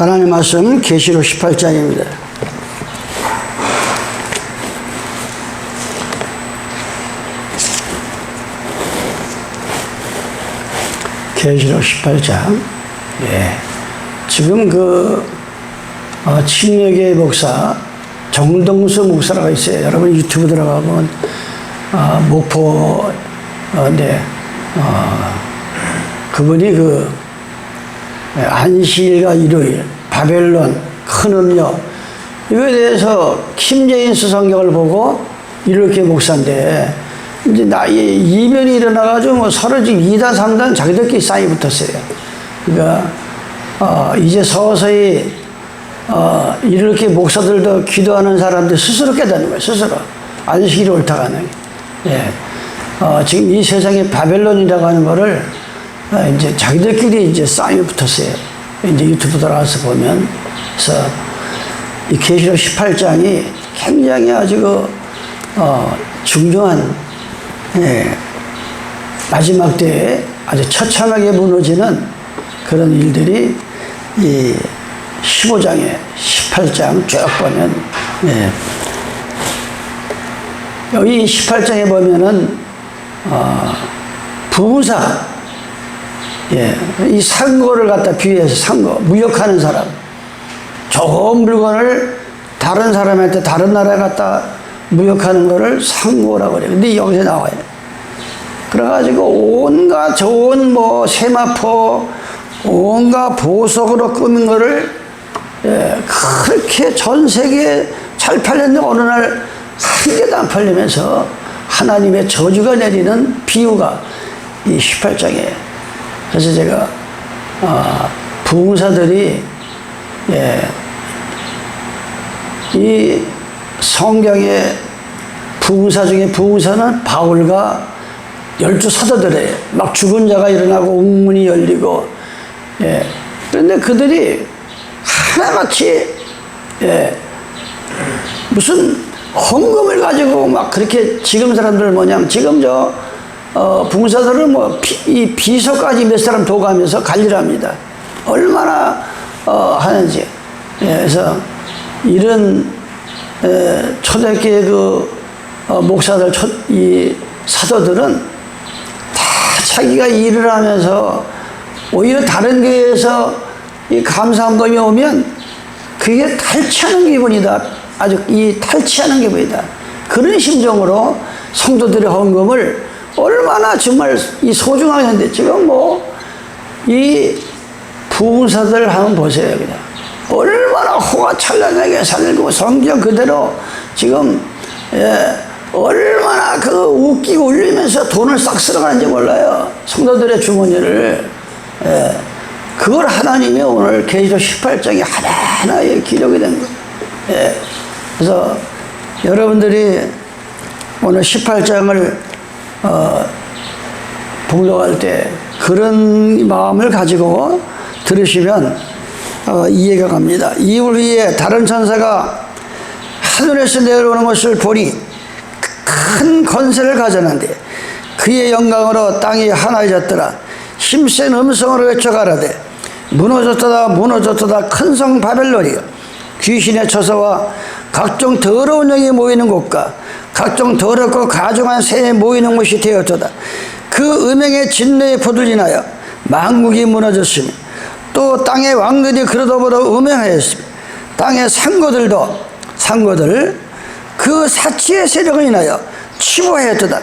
하나님 말씀 계시록 18장입니다. 계시록 18장. 예. 지금 침례교회 목사 정동수 목사라고 있어요. 여러분 유튜브 들어가면 목포 그분이 안식일과 일요일, 바벨론, 큰 음료 이거에 대해서 김재인 수성경을 보고 이렇게 목사인데 이제 나이에 이변이 일어나가지고 서로 지금 2단, 3단 자기들끼리 싸이 붙었어요. 그러니까 이제 서서히 이렇게 목사들도 기도하는 사람들 스스로 깨닫는 거예요. 스스로 안식일이 옳다고 하는 게. 예. 지금 이 세상에 바벨론이라고 하는 거를 이제 자기들끼리 이제 싸움이 붙었어요. 이제 유튜브 들어가서 보면. 그래서 이 계시록 18장이 굉장히 아주 중요한 마지막 때에 아주 처참하게 무너지는 그런 일들이 이 15장에 18장 쭉 보면 여기 18장에 보면은 부부사 이 상고를 갖다 비유해서 상고 무역하는 사람 좋은 물건을 다른 사람한테 다른 나라에 갖다 무역하는 거를 상고라고 그래요. 근데 여기서 나와요. 그래가지고 온갖 좋은 세마포 온갖 보석으로 꾸민 거를 그렇게 전 세계에 잘 팔렸는데 어느 날 한 개도 안 팔리면서 하나님의 저주가 내리는 비유가 이 18장에. 그래서 제가 부흥사들이 이 성경의 부흥사 중에 부흥사는 바울과 12 사도들이에요. 막 죽은 자가 일어나고 웅문이 열리고 그런데 그들이 하나같이 무슨 헌금을 가지고 막 그렇게 지금 사람들 뭐냐면 지금 부흥사들은 이 비서까지 몇 사람 도가면서 관리합니다. 얼마나 하는지. 그래서 이런 초대교회 목사들 이 사도들은 다 자기가 일을 하면서 오히려 다른 교회에서 이 감사헌금이 오면 그게 탈취하는 기분이다. 아주 탈취하는 기분이다. 그런 심정으로 성도들의 헌금을 얼마나 정말 소중하게 하는데 지금 이 부흥사들 한번 보세요. 그냥 얼마나 호가 찬란하게 살고 성경 그대로 지금 얼마나 웃기고 울리면서 돈을 싹 쓸어가는지 몰라요. 성도들의 주머니를. 그걸 하나님이 오늘 계시록 18장에 하나하나에 기록이 된 거예요. 그래서 여러분들이 오늘 18장을 봉독할 때 그런 마음을 가지고 들으시면 이해가 갑니다. 이후 후에 다른 천사가 하늘에서 내려오는 것을 보니 큰 권세를 가졌는데 그의 영광으로 땅이 하나해졌더라. 힘센 음성으로 외쳐 가라되 무너졌도다 무너졌도다 큰 성 바벨론이여 귀신의 처소와 각종 더러운 영이 모이는 곳과 각종 더럽고 가증한 새에 모이는 곳이 되었도다. 그 음행의 진노에 포들리나여 만국이 무너졌으며 또 땅의 왕들이 그러더불어 음행하였으며 땅의 상고들 그 사치의 세력을 인하여 치부하였도다.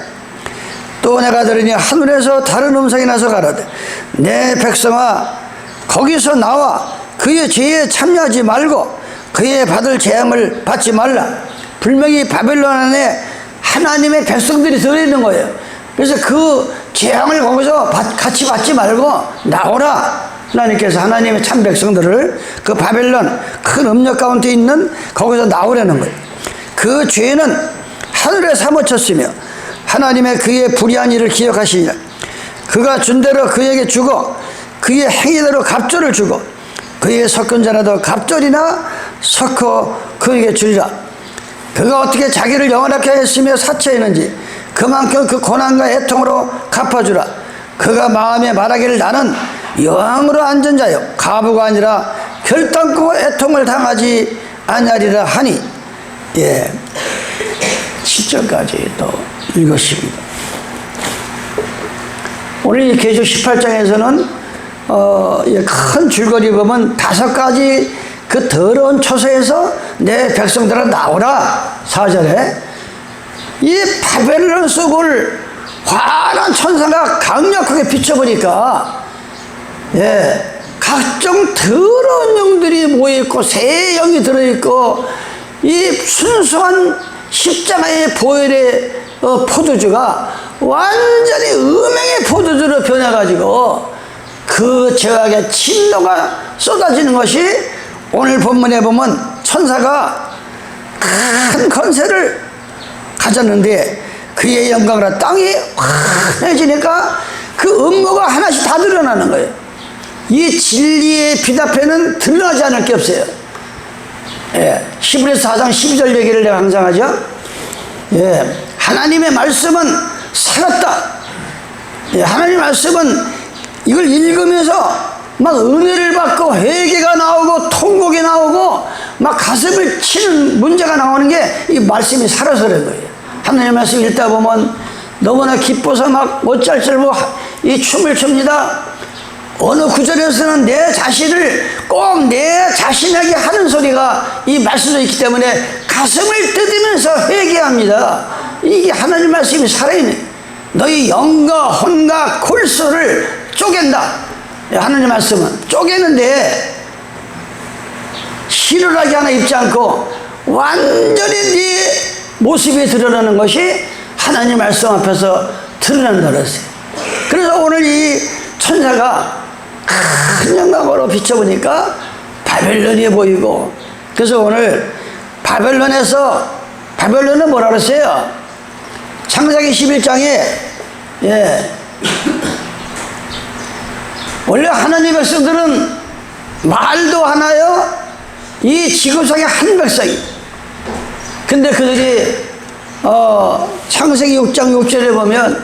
또 내가 들으니 하늘에서 다른 음성이 나서 가라되 내 백성아 거기서 나와 그의 죄에 참여하지 말고 그의 받을 재앙을 받지 말라. 분명히 바벨론 안에 하나님의 백성들이 들어있는 거예요. 그래서 그 재앙을 거기서 같이 받지 말고 나오라. 하나님께서 하나님의 참 백성들을 그 바벨론 큰 음력 가운데 있는 거기서 나오라는 거예요. 그 죄는 하늘에 사무쳤으며 하나님의 그의 불의한 일을 기억하시니라. 그가 준 대로 그에게 주고 그의 행위대로 갑절을 주고 그의 섞은 자라도 갑절이나 섞어 그에게 주리라. 그가 어떻게 자기를 영원하게 했으며 사치했는지 그만큼 그 고난과 애통으로 갚아주라. 그가 마음에 말하기를 나는 영으로 앉은 자요 가부가 아니라 결단코 애통을 당하지 아니하리라 하니. 예, 7절까지 또 읽었습니다. 오늘 이 계시록 18장에서는 큰 줄거리 보면 5가지 그 더러운 처소에서 내 백성들아 나오라. 4절에 이 바벨론 속을 환한 천사가 강력하게 비춰보니까, 예, 각종 더러운 영들이 모여있고 새 영이 들어있고 이 순수한 십자가의 보혈의 포도주가 완전히 음행의 포도주로 변해가지고 그 죄악의 진노가 쏟아지는 것이 오늘 본문에 보면 천사가 큰 권세를 가졌는데 그의 영광으로 땅이 환해지니까 그 음모가 하나씩 다 드러나는 거예요. 이 진리의 빛 앞에는 드러나지 않을 게 없어요. 예, 히브리서 4장 12절 얘기를 내가 항상 하죠. 예, 하나님의 말씀은 살았다. 예, 하나님의 말씀은 이걸 읽으면서 막 은혜를 받고 회개가 나오고 통곡이 나오고 막 가슴을 치는 문제가 나오는 게 이 말씀이 살아서 그런 거예요. 하나님의 말씀 읽다 보면 너무나 기뻐서 막 못잘 줄고 이 춤을 춥니다. 어느 구절에서는 내 자신을 꼭 내 자신에게 하는 소리가 이 말씀에 있기 때문에 가슴을 뜯으면서 회개합니다. 이게 하나님 말씀이 살아있네. 너희 영과 혼과 골수를 쪼갠다. 하나님 말씀은 쪼개는데 희루라기 하나 입지 않고 완전히 네 모습이 드러나는 것이 하나님 말씀 앞에서 드러난다 그랬어요. 그래서 오늘 이 천사가 큰 영광으로 비춰보니까 바벨론이 보이고, 그래서 오늘 바벨론은 뭐라 그랬어요? 창세기 11장에 예, 원래 하나님 백성들은 말도 하나요? 이 지구상의 한 백성이. 근데 그들이 창세기 6장 6절에 보면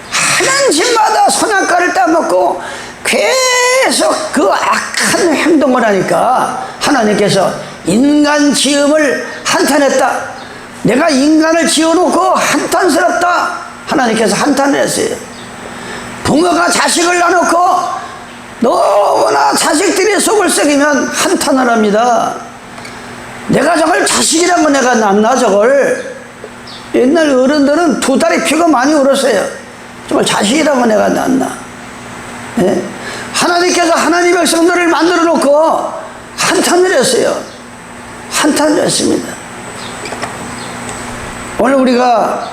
하는 집마다 선악과를 따먹고 계속 그 악한 행동을 하니까 하나님께서 인간 지음을 한탄했다. 내가 인간을 지어놓고 한탄스럽다. 하나님께서 한탄을 했어요. 부모가 자식을 낳아놓고 너무나 자식들이 속을 썩이면 한탄을 합니다. 내가 저걸 자식이라고 내가 낳나 저걸. 옛날 어른들은 두 다리 피가 많이 울었어요. 정말 자식이라고 내가 낳나. 예? 하나님께서 하나님 백성들을 만들어 놓고 한탄을 했어요. 한탄을 했습니다. 오늘 우리가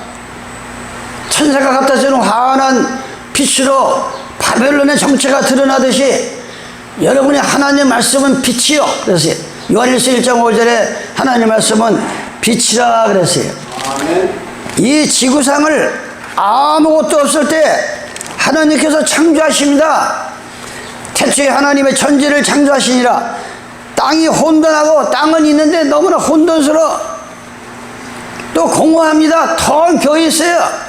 천사가 갖다 주는 환한 빛으로 바벨론의 정체가 드러나듯이 여러분의 하나님 말씀은 빛이요. 그랬어요. 요한일서 1장 5절에 하나님 말씀은 빛이라 그랬어요. 이 지구상을 아무것도 없을 때 하나님께서 창조하십니다. 태초에 하나님의 천지를 창조하시니라. 땅이 혼돈하고 땅은 있는데 너무나 혼돈스러워. 또 공허합니다. 텅 비어있어요.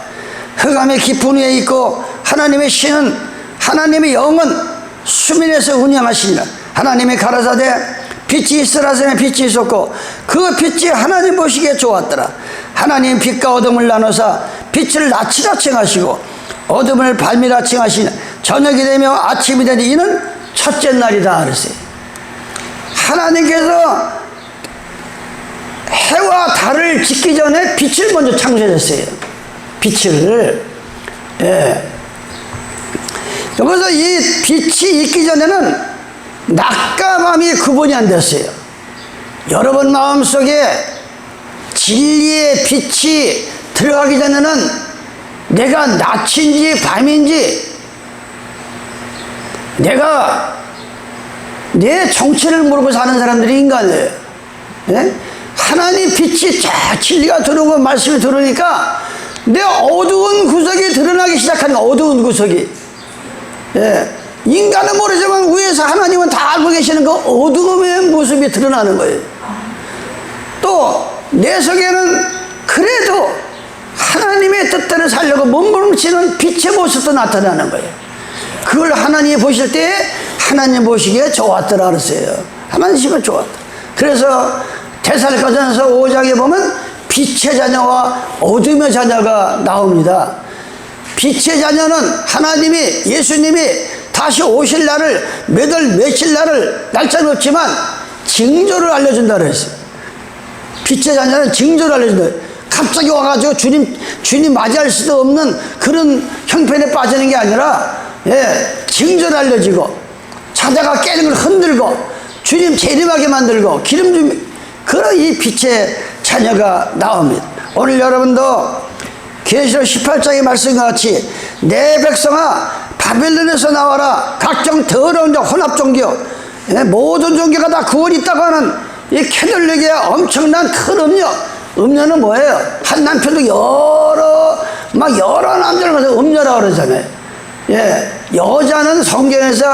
흑암의 깊은 위에 있고 하나님의 신은, 하나님의 영은 수면에서 운영하시니라. 하나님의 가라사대 빛이 있으라 하시니 빛이 있었고 그 빛이 하나님 보시기에 좋았더라. 하나님 빛과 어둠을 나눠사 빛을 낮이라 칭하시고 어둠을 밤이라 칭하시니 저녁이 되며 아침이 되니 이는 첫째 날이다 그랬어요. 하나님께서 해와 달을 짓기 전에 빛을 먼저 창조했어요. 빛을. 예. 여기서 이 빛이 있기 전에는 낮과 밤이 구분이 안 됐어요. 여러분 마음속에 진리의 빛이 들어가기 전에는 내가 낮인지 밤인지 내가 내 정체를 모르고 사는 사람들이 인간이에요. 예? 하나님 빛이 쫙 진리가 들어오고 말씀이 들어오니까 내 어두운 구석이 드러나기 시작하는 거야. 어두운 구석이. 예. 인간은 모르지만 위에서 하나님은 다 알고 계시는 그 어두움의 모습이 드러나는 거예요. 또 내 속에는 그래도 하나님의 뜻대로 살려고 몸부림치는 빛의 모습도 나타나는 거예요. 그걸 하나님이 보실 때 하나님 보시기에 좋았더라 그랬어요. 가만히 있으면 좋았다. 그래서 데살로니가전서 5장에 보면 빛의 자녀와 어둠의 자녀가 나옵니다. 빛의 자녀는 하나님이, 예수님이 다시 오실 날을 몇 월 며칠 날을 날짜는 없지만 징조를 알려준다 그랬어요. 빛의 자녀는 징조를 알려준다. 갑자기 와가지고 주님 맞이할 수도 없는 그런 형편에 빠지는 게 아니라, 징조를 알려지고, 자다가 깨는 걸 흔들고, 주님 재림하게 만들고, 기름 좀, 그런 이 빛의 자녀가 나옵니다. 오늘 여러분도 계시록 18장의 말씀과 같이 내 백성아 바벨론에서 나와라. 각종 더러운 혼합 종교, 모든 종교가 다 구원이 있다고 하는 이 캐톨릭의 엄청난 큰 음녀는 뭐예요? 한 남편도 여러 남자를 가서 음녀라고 그러잖아요. 여자는 성경에서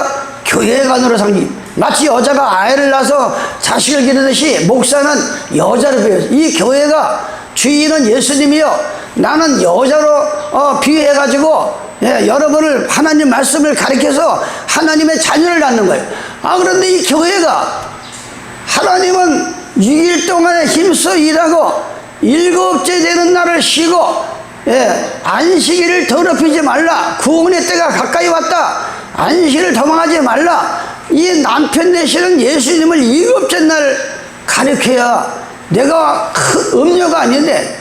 교회관으로 상징, 마치 여자가 아이를 낳아서 자식을 기르듯이 목사는 여자를 비유해서, 이 교회가 주인은 예수님이요, 나는 여자로 비유해가지고 여러분을 하나님 말씀을 가르쳐서 하나님의 자녀를 낳는 거예요. 그런데 이 교회가, 하나님은 6일 동안에 힘써 일하고 7째 되는 날을 쉬고, 안식일을 더럽히지 말라. 구원의 때가 가까이 왔다. 안식일을 도망하지 말라. 이 남편 되시는 예수님을 7째 날 가르쳐야, 내가 음료가 아닌데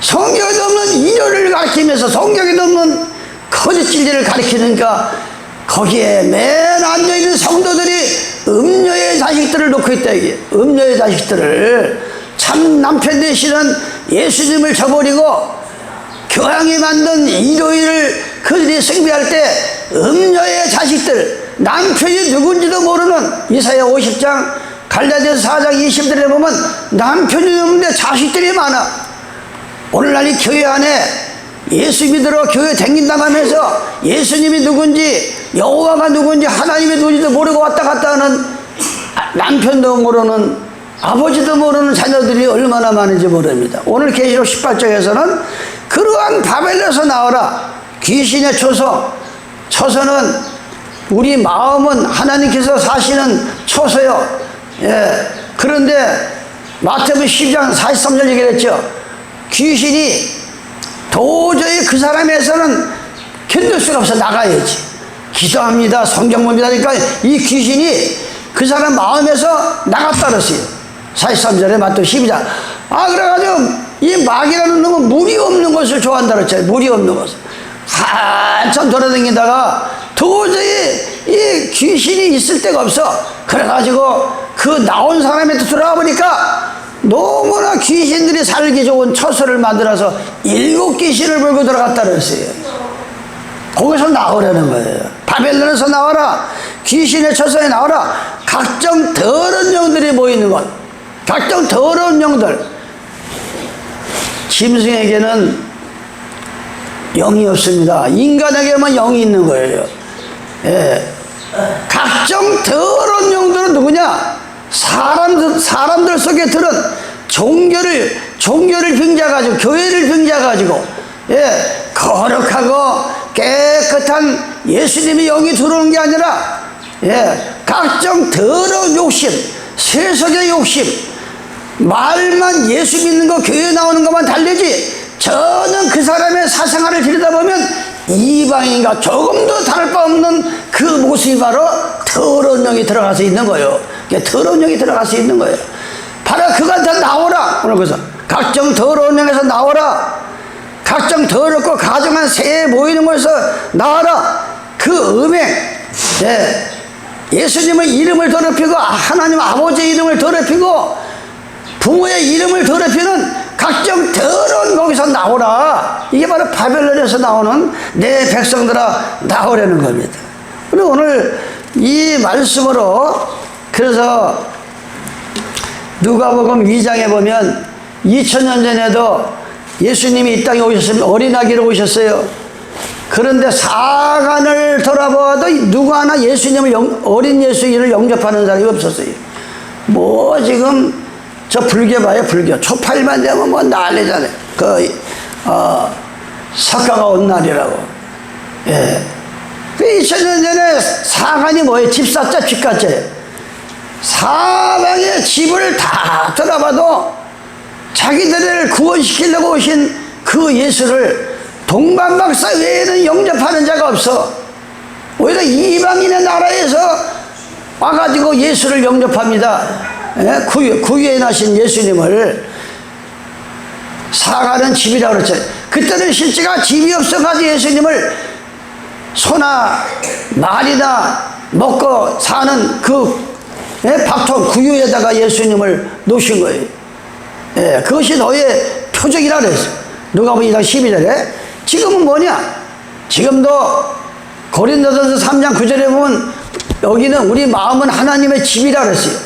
성경에도 없는 이료를 가르치면서 성경에도 없는 거짓 진리를 가르치니까 거기에 맨 앉아있는 성도들이 음료의 자식들을 놓고 있다. 이게 음료의 자식들을, 참 남편 되시는 예수님을 저버리고 교황이 만든 일요일을 그들이 숭배할 때 음녀의 자식들, 남편이 누군지도 모르는, 이사야 50장 갈라디아서 4장 20절에 보면 남편이 없는데 자식들이 많아. 오늘날 이 교회 안에 예수 믿으러 교회 댕긴다고 하면서 예수님이 누군지, 여호와가 누군지, 하나님이 누군지도 모르고 왔다 갔다 하는, 남편도 모르는, 아버지도 모르는 자녀들이 얼마나 많은지 모릅니다. 오늘 계시록 18장에서는 그러한 바벨론에서 나와라. 귀신의 초소는 우리 마음은 하나님께서 사시는 초소요. 그런데 마태복음 10장 43절 얘기를 했죠. 귀신이 도저히 그 사람에서는 견딜 수가 없어. 나가야지. 기도합니다, 성경 봅니다 하니까 이 귀신이 그 사람 마음에서 나갔다 그랬어요. 43절에 마태복음 12장. 그래가지고 이 마귀라는 놈은 물이 없는 것을 좋아한다 그랬잖아요. 물이 없는 것을 한참 돌아다니다가 도저히 이 귀신이 있을 데가 없어. 그래가지고 그 나온 사람한테 들어가 보니까 너무나 귀신들이 살기 좋은 처소를 만들어서 7귀신을 몰고 들어갔다 그랬어요. 거기서 나오라는 거예요. 바벨론에서 나와라. 귀신의 처소에 나와라. 각종 더러운 영들이 모이는 것, 각종 더러운 영들. 짐승에게는 영이 없습니다. 인간에게만 영이 있는 거예요. 각종 더러운 영들은 누구냐? 사람들 속에 들은 종교를 빙자가지고, 교회를 빙자가지고, 거룩하고 깨끗한 예수님의 영이 들어오는 게 아니라, 각종 더러운 욕심, 세속의 욕심, 말만 예수 믿는 거, 교회 나오는 것만 달리지, 저는 그 사람의 사생활을 들여다보면 이방인과 조금도 다를 바 없는 그 모습이 바로 더러운 영이 들어가서 있는 거예요. 더러운 영이 들어가서 있는 거예요. 바로 그가 다 나오라. 그래서 각종 더러운 영에서 나오라. 각종 더럽고 가증한 새에 모이는 곳에서 나와라. 그 음행, 예수님의 이름을 더럽히고 하나님 아버지의 이름을 더럽히고 부모의 이름을 더럽히는 각종 더러운 거기서 나오라. 이게 바로 바벨론에서 나오는 내 백성들아 나오라는 겁니다. 그리고 오늘 이 말씀으로, 그래서 누가복음 2장에 보면 2000년 전에도 예수님이 이 땅에 오셨으면 어린아기로 오셨어요. 그런데 사간을 돌아보아도 누구 하나 어린 예수님을 영접하는 사람이 없었어요. 뭐 지금 저 불교 봐요. 불교 초팔만 되면 뭐 난리잖아요. 석가가 온 날이라고. 2000년 전에 사간이 뭐예요? 집사자 집가자예요. 사방의 집을 다 돌아봐도 자기들을 구원시키려고 오신 그 예수를 동방박사 외에는 영접하는 자가 없어. 오히려 이방인의 나라에서 와가지고 예수를 영접합니다. 구유에 나신 예수님을 살아가는 집이라고 그랬죠. 그때는 실제가 집이 없어가지고 예수님을 소나 말이나 먹고 사는 그 박통 구유에다가 예수님을 놓으신 거예요. 그것이 너의 표적이라 그랬어요. 누가복음 2장 12절에. 지금은 뭐냐? 지금도 고린도전서 3장 9절에 보면 여기는 우리 마음은 하나님의 집이라 그랬어요.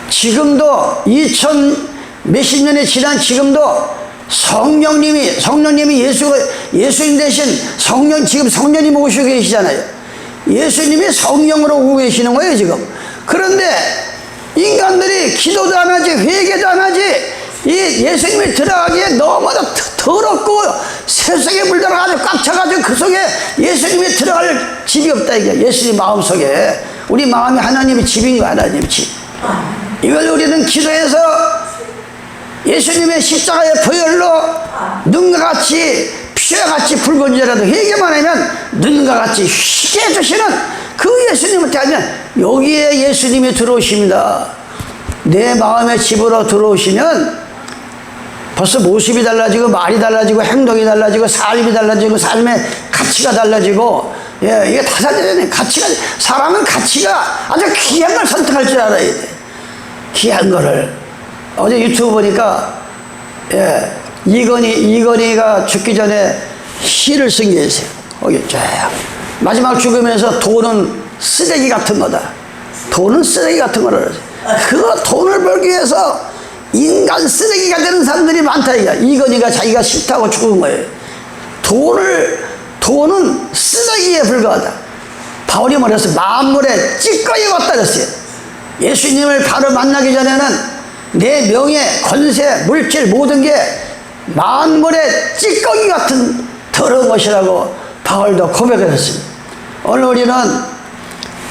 지금도 2000 몇십 년이 지난 지금도 성령님이 예수님 대신 지금 성령님 오시고 계시잖아요. 예수님이 성령으로 오고 계시는 거예요 지금. 그런데 인간들이 기도도 안 하지 회개도 안 하지 이 예수님이 들어가기에 너무나 더럽고 세상에 물들어가지고 꽉 차가지고 그 속에 예수님이 들어갈 집이 없다 이게. 예수님 마음속에 우리 마음이 하나님의 집인 거야. 하나님의 집. 이걸 우리는 기도해서 예수님의 십자가의 보혈로 눈과 같이 피와 같이 붉은 자라도 회개만 하면 눈과 같이 쉽게 해주시는 그 예수님한테 하면 여기에 예수님이 들어오십니다. 내 마음의 집으로 들어오시면 벌써 모습이 달라지고 말이 달라지고 행동이 달라지고 삶이 달라지고 삶의 가치가 달라지고 이게 다 달라지네. 가치가 사람은 가치가 아주 귀한 걸 선택할 줄 알아야 돼. 귀한 거를. 어제 유튜브 보니까 이건희가 죽기 전에 시를 쓴 게 있어요. 거기 쫙 마지막 죽으면서 돈은 쓰레기 같은 거다. 돈은 쓰레기 같은 거라 그러지. 그 돈을 벌기 위해서 인간 쓰레기가 되는 사람들이 많다 이거야. 이건희가 자기가 싫다고 죽은 거예요. 돈은 쓰레기에 불과하다. 바울이 뭐랬어요? 만물에 찌꺼기 같다 그랬어요. 예수님을 바로 만나기 전에는 내 명예, 권세, 물질 모든 게 만물의 찌꺼기 같은 더러운 것이라고 바울도 고백을 했습니다. 오늘 우리는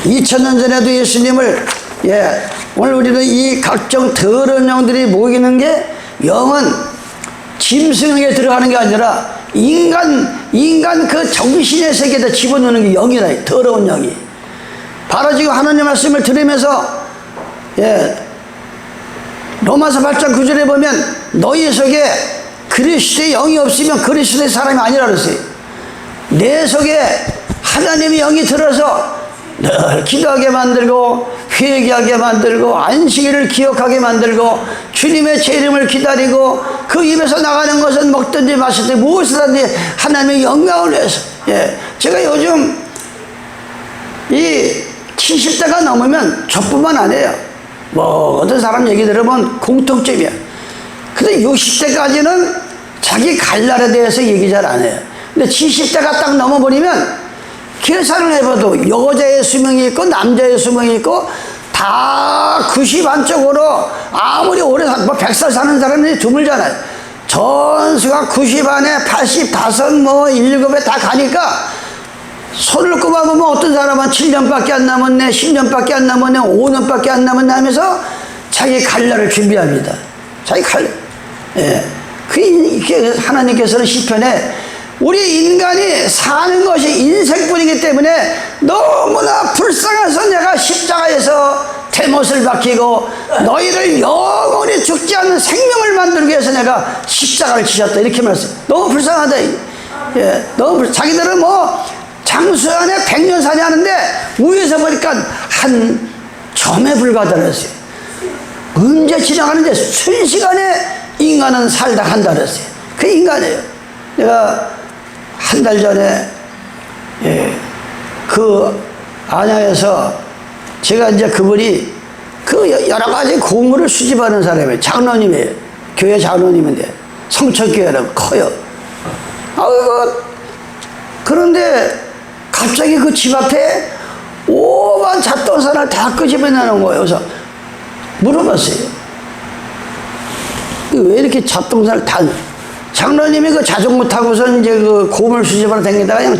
2000년 전에도 예수님을 오늘 우리는 이 각종 더러운 영들이 모이는 게 영은 짐승에게 들어가는 게 아니라 인간 그 정신의 세계에다 집어넣는 게 영이라. 더러운 영이 바로 지금 하나님 말씀을 들으면서 로마서 8장 9절에 보면 너희 속에 그리스도의 영이 없으면 그리스도의 사람이 아니라 그랬어요. 내 속에 하나님의 영이 들어서 늘 기도하게 만들고 회개하게 만들고 안식일을 기억하게 만들고 주님의 제 이름을 기다리고 그 입에서 나가는 것은 먹든지 마시든지 무엇이든지 하나님의 영광을 위해서. 제가 요즘 이 70대가 넘으면 저뿐만 아니에요. 어떤 사람 얘기 들으면 공통점이야. 근데 60대까지는 자기 갈 날에 대해서 얘기 잘 안 해요. 근데 70대가 딱 넘어버리면 계산을 해봐도 여자의 수명이 있고 남자의 수명이 있고 다 90 안쪽으로 아무리 오래 100살 사는 사람이 드물잖아요. 전수가 90 안에 85 7에 다 가니까 손을 꼽아보면 어떤 사람은 7년밖에 안 남았네, 10년밖에 안 남았네, 5년밖에 안 남았네 하면서 자기 갈날을 준비합니다. 자기 갈날. 그게 하나님께서는 시편에 우리 인간이 사는 것이 인생뿐이기 때문에 너무나 불쌍해서 내가 십자가에서 대못을 박히고 너희를 영원히 죽지 않는 생명을 만들기 위해서 내가 십자가를 지셨다. 이렇게 말했어요. 너무 불쌍하다. 너무 자기들은 장수 안에 100년 사냐 하는데 위에서 보니까 한 점에 불과하다고 했어요. 언제 지나가는데 순식간에 인간은 살다 간다 그랬어요. 그 인간이에요. 내가 한 달 전에 그 안양에서 제가 이제 그분이 그 여러 가지 공물을 수집하는 사람이에요. 장로님이에요. 교회 장로님인데 성천교회라고 커요. 그런데 갑자기 그 집 앞에 오만 잡동산을 다 끄집어내는 거예요. 그래서 물어봤어요. 왜 이렇게 잡동산을 다 장로님이 그 자전거 타고서 이제 그 고물 수집하러 다니다가 그냥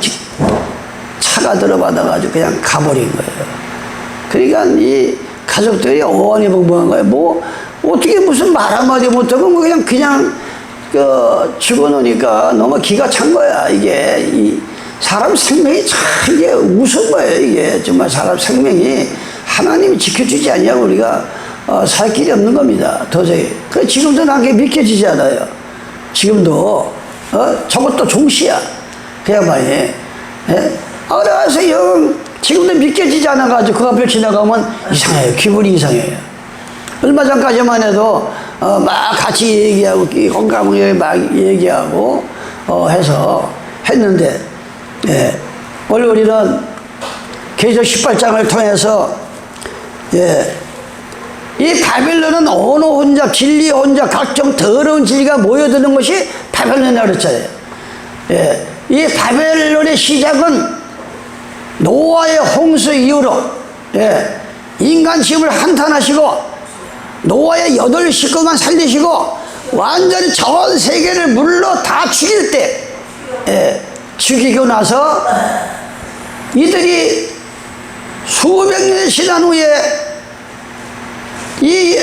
차가 들어받아가지고 그냥 가버린 거예요. 그러니까 이 가족들이 어안이 벙벙한 거예요. 뭐 어떻게 무슨 말 한마디 못하고 뭐 그냥 집어넣으니까 너무 기가 찬 거야. 이게 이 사람 생명이 참 이게 우스운 거예요. 이게 정말 사람 생명이 하나님이 지켜주지 않냐고 우리가 살 길이 없는 겁니다. 도저히. 그 지금도 나게 믿겨지지 않아요. 지금도 저것도 종시야. 그야말이. 예? 그래서 영 지금도 믿겨지지 않아가지고 그 앞을 지나가면 이상해요. 기분이 이상해요. 얼마 전까지만 해도 막 같이 얘기하고 건강하게 막 얘기하고 해서 했는데, 예. 원래 우리는 계시록 18장을 통해서, 예. 이 바벨론은 언어 혼잡, 진리 혼잡, 각종 더러운 진리가 모여드는 것이 바벨론이라고 그랬잖아요. 예. 이 바벨론의 시작은 노아의 홍수 이후로, 예. 인간 짐을 한탄하시고 노아의 8 식구만 살리시고 완전히 전 세계를 물로 다 죽일 때, 예. 죽이고 나서 이들이 수백 년이 지난 후에 이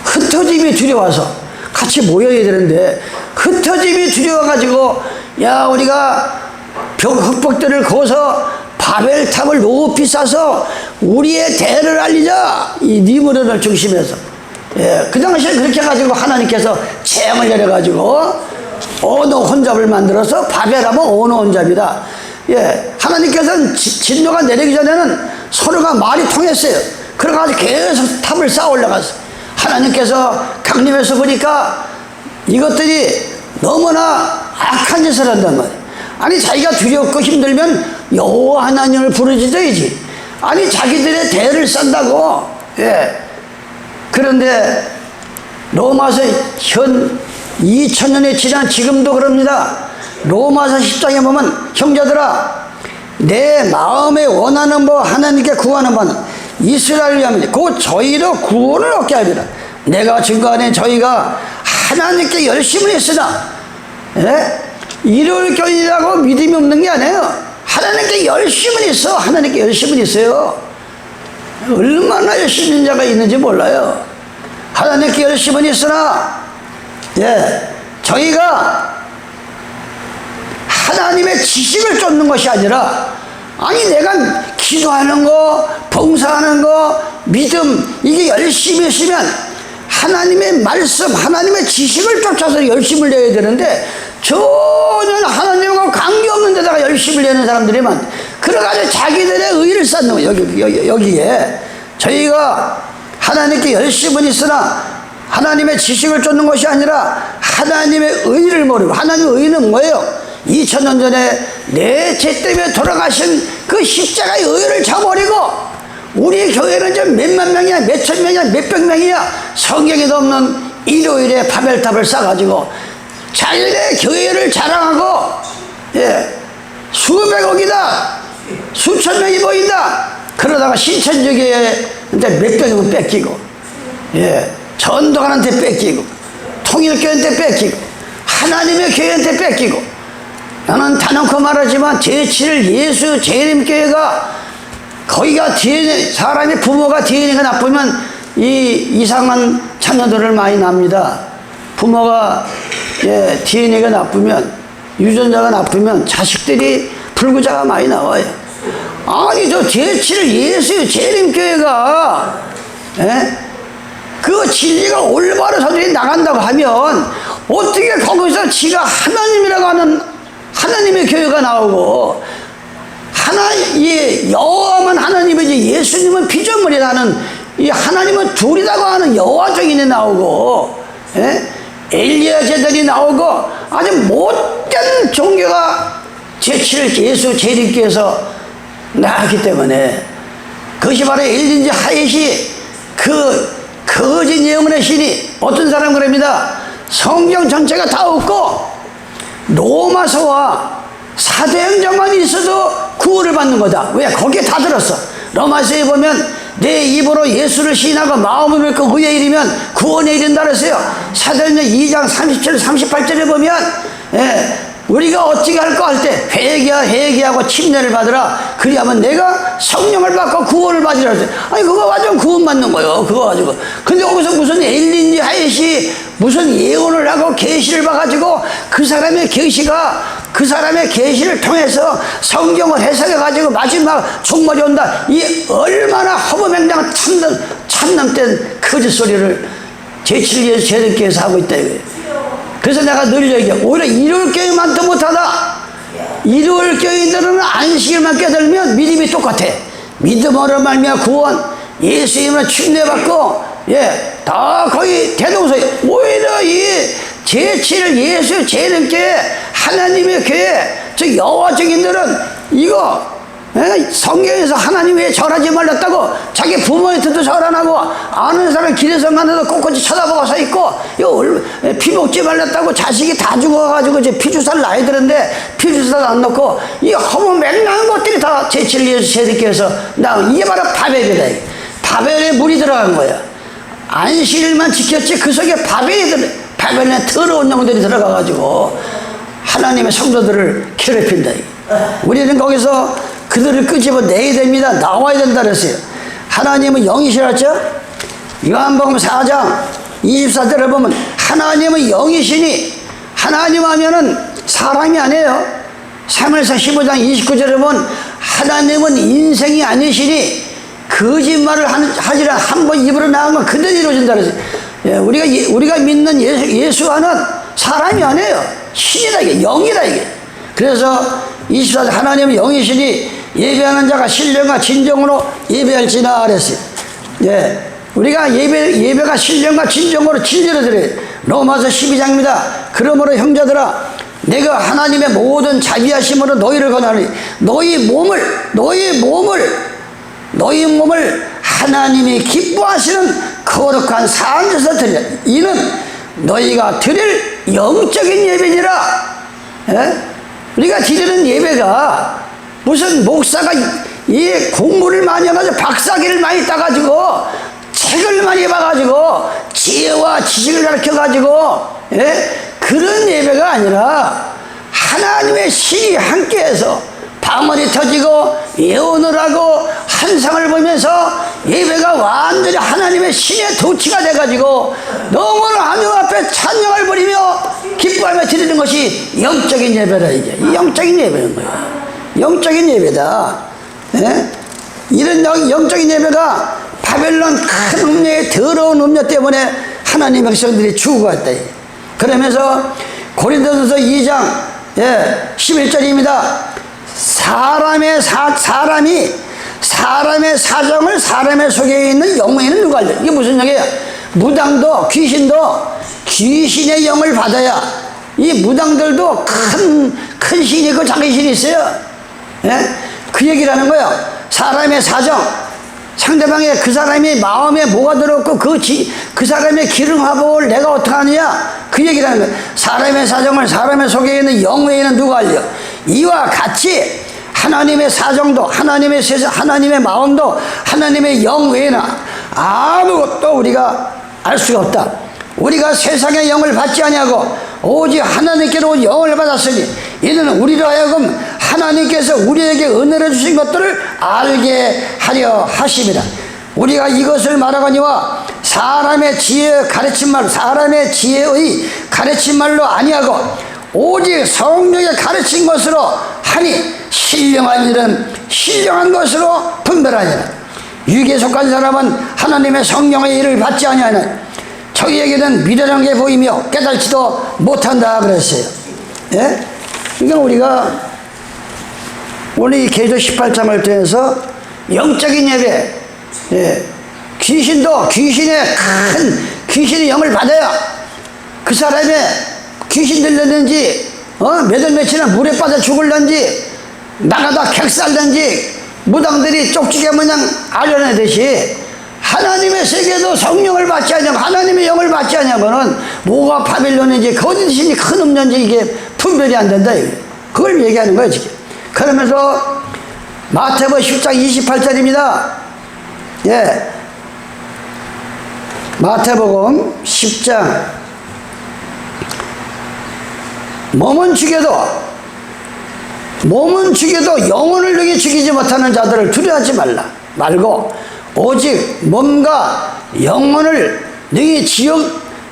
흩어짐이 두려워서 같이 모여야 되는데 흩어짐이 두려워가지고 야 우리가 흑벽들을 거서 바벨탑을 높이 쌓아서 우리의 대를 알리자. 이 니므롯을 중심해서, 예, 그 당시에 그렇게 해가지고 하나님께서 재앙을 내려가지고 언어 혼잡을 만들어서 바벨하면 언어 혼잡이다. 예, 하나님께서는 진노가 내리기 전에는 서로가 말이 통했어요. 그래가지고 계속 탑을 쌓아 올라갔어. 하나님께서 강림해서 보니까 이것들이 너무나 악한 짓을 한단 말이에요. 아니 자기가 두렵고 힘들면 여호와 하나님을 부르짖어야지. 아니 자기들의 대를 쌓는다고. 예. 그런데 로마서 현 2000년이 지난 지금도 그럽니다. 로마서 10장에 보면 형제들아 내 마음에 원하는 바 하나님께 구하는 바는 이스라엘을 위함이니 곧 저희도 구원을 얻게 하리라. 내가 증거하는 저희가 하나님께 열심을 했으나, 예? 이룰 견이라고 믿음이 없는 게 아니에요. 하나님께 열심은 있어. 하나님께 열심은 있어요. 얼마나 열심히 자가 있는지 몰라요. 하나님께 열심은 있으나, 예, 저희가 하나님의 지식을 쫓는 것이 아니라, 아니 내가 기도하는 거, 봉사하는 거, 믿음 이게 열심히 했으면 하나님의 말씀, 하나님의 지식을 쫓아서 열심을 내야 되는데 전혀 하나님과 관계없는 데다가 열심을 내는 사람들이 많다. 그래가지고 자기들의 의를 쌓는 거예요. 여기에 저희가 하나님께 열심은 있으나 하나님의 지식을 쫓는 것이 아니라 하나님의 의를 모르고, 하나님의 의는 뭐예요? 2000년 전에 내 죄 때문에 돌아가신 그 십자가의 의를 저버리고, 우리 교회는 좀 몇만 명이야, 몇천 명이야, 몇백 명이야, 성경에도 없는 일요일에 바벨탑을 쌓아가지고 자기네 교회를 자랑하고, 예, 수백억이다, 수천 명이 모인다. 그러다가 신천지교회 몇백억은 뺏기고, 예, 전도관한테 뺏기고, 통일교회한테 뺏기고, 하나님의 교회한테 뺏기고. 나는 단언코 말하지만 제7일 예수 재림교회가 거기가 DNA, 사람의 부모가 DNA가 나쁘면 이 이상한 자녀들을 많이 납니다. 부모가, 예, DNA가 나쁘면, 유전자가 나쁘면 자식들이 불구자가 많이 나와요. 아니 저 제7일 예수 재림교회가, 예? 그 진리가 올바로 서들이 나간다고 하면 어떻게 거기서 지가 하나님이라고 하는 하나님의 교회가 나오고, 이 여호와만 하나님이지 예수님은 피조물이라는, 이 하나님은 둘이라고 하는 여호와 증인이 나오고, 예? 엘리야 제자들이 나오고, 아주 못된 종교가 제7일 예수 재림교회에서 나왔기 때문에, 그것이 바로 엘린지 하얏이 그 거짓 예언의 신이, 어떤 사람 그럽니다. 성경 전체가 다 없고 로마서와 사도행전만 있어도 구원을 받는 거다. 왜? 거기에 다 들었어. 로마서에 보면 내 입으로 예수를 시인하고 마음을 믿고 의에 이르면 구원에 이른다 그랬어요. 사도행전 2장 37, 38절에 보면, 예, 우리가 어떻게 할 거 할 때 회개하고 침례를 받으라. 그리하면 내가 성령을 받고 구원을 받으라. 아니 그거 가지고 구원 받는 거요. 그거 가지고. 근데 거기서 무슨 엘린지 하이시 무슨 예언을 하고 계시를 봐가지고 그 사람의 계시를 통해서 성경을 해석해 가지고 마지막 종말이 온다. 이 얼마나 허무맹랑한 참남된 거짓 소리를 제7의 제자들께서 하고 있다 이거예요. 그래서 내가 늘 얘기해. 오히려 일요일 교회만 더 못하다. 일요일 교회들은 안식일만 깨달으면 믿음이 똑같아. 믿음으로 말미암아 구원, 예수 이름으로 침례받고, 다 거의 대동소이. 오히려 이 제7일 예수 제일교회, 하나님의 교회, 저 여호와 증인들은 이거 성경에서 하나님 왜 절하지 말랐다고 자기 부모한테도 절 안 하고 아는 사람 길에서 만나도 꼿꼿이 쳐다보고 서 있고 피 먹지 말랐다고 자식이 다 죽어가지고 이제 피주사를 놔야 되는데 피주사도 안 넣고 이 허무맹랑한 것들이 다 제7 예수 제대께서 이게 바로 바벨이다. 바벨에 물이 들어간 거야. 안식일만 지켰지 그 속에 바벨에 더러운 영들이 들어가가지고 하나님의 성도들을 괴롭힌다. 우리는 거기서 그들을 끄집어내야 됩니다. 나와야 된다 그랬어요. 하나님은 영이시라죠? 요한복음 4장 24절에 보면 하나님은 영이시니, 하나님 하면은 사람이 아니에요. 사무엘상 15장 29절에 보면 하나님은 인생이 아니시니 거짓말을 하지라 한 번 입으로 나온 건 그대로 이루어진다 그랬어요. 우리가 믿는 예수와는 사람이 아니에요. 신이다 이게, 영이다 이게. 그래서 24절 하나님은 영이시니 예배하는 자가 신령과 진정으로 예배할지나 그랬어요. 우리가 예배가 신령과 진정으로 진리로 드려요. 로마서 12장입니다. 그러므로 형제들아 내가 하나님의 모든 자비하심으로 너희를 권하니 너희 몸을 하나님이 기뻐하시는 거룩한 산에서 드리라. 이는 너희가 드릴 영적인 예배니라. 우리가 드리는 예배가 무슨 목사가 이 공부를 많이 해가지고 박사기를 많이 따가지고 책을 많이 봐가지고 지혜와 지식을 가르쳐가지고 그런 예배가 아니라 하나님의 신이 함께해서 방언이 터지고 예언을 하고 환상을 보면서 예배가 완전히 하나님의 신의 도치가 돼가지고 너무나 하나님 앞에 찬양을 부리며 기뻐하며 드리는 것이 영적인 예배다. 이게 이 영적인 예배인 거예요. 영적인 예배다. 이런 영적인 예배가 바벨론 큰 음녀의 더러운 음녀 때문에 하나님 백성들이 죽어갔다. 그러면서 고린도전서 2장 11절입니다. 사람의 사정을 사람의 속에 있는 영에는 누가 알려? 이게 무슨 얘기야? 무당도 귀신도 귀신의 영을 받아야, 이 무당들도 큰 신이 있고 작은 신이 있어요. 그 얘기를 하는 거예요. 사람의 사정, 상대방의 그 사람이 마음에 뭐가 들었고 그 사람의 기름화복을 내가 어떻게 하느냐, 그 얘기를 하는 거예요. 사람의 사정을 사람의 속에 있는 영 외에는 누가 알려? 이와 같이 하나님의 사정도, 하나님의 세상, 하나님의 마음도, 하나님의 영 외에는 아무것도 우리가 알 수가 없다. 우리가 세상의 영을 받지 아니하고 오직 하나님께로 영을 받았으니 이는 우리로 하여금 하나님께서 우리에게 은혜를 주신 것들을 알게 하려 하심이라. 우리가 이것을 말하거니와 사람의 지혜의 가르침말, 사람의 지혜의 가르침말로 아니하고 오직 성령의 가르친 것으로 하니 신령한 일은 신령한 것으로 분별하니라. 육에 속한 사람은 하나님의 성령의 일을 받지 아니하는 저희에게는 미련한 게 보이며 깨달지도 못한다 그랬어요. 그러니까 우리가 오늘 이 계시록 18장을 통해서 영적인 예배, 귀신도 귀신의 귀신의 영을 받아야 그 사람의 귀신 들렸는지 몇월 며칠이나 물에 빠져 죽을런지 나가다 객살든지 무당들이 쪽지게 그냥 알려내듯이 하나님의 세계도 성령을 받지 않냐고, 하나님의 영을 받지 않냐고는 뭐가 바빌론인지 거짓신이 큰 음료인지 이게 분별이 안 된다. 그걸 얘기하는 거예요 지금. 그러면서 마태복음 10장 28절입니다. 마태복음 10장 몸은 죽여도 영혼을 능히 죽이지 못하는 자들을 두려워하지 말고 오직 몸과 영혼을 능히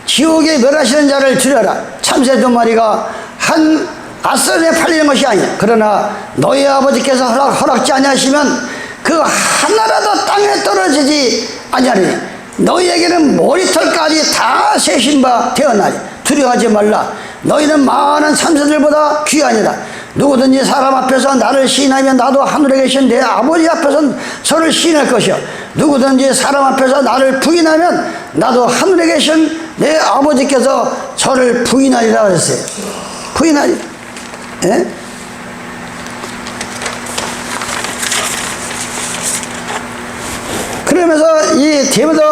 지옥에 멸하시는 자를 두려라. 참새 2마리가 한 아선에 팔리는 것이 아니야. 그러나 너희 아버지께서 허락지 아니하시면 그 하나라도 땅에 떨어지지 아니하리니 너희에게는 머리털까지 다 세신 바 되었나니 두려워하지 말라. 너희는 많은 참새들보다 귀하니라. 누구든지 사람 앞에서 나를 시인하면 나도 하늘에 계신 내 아버지 앞에서 저를 시인할 것이요 누구든지 사람 앞에서 나를 부인하면 나도 하늘에 계신 내 아버지께서 저를 부인하리라 그랬어요. 부인하리라. 예? 그러면서 이 디모데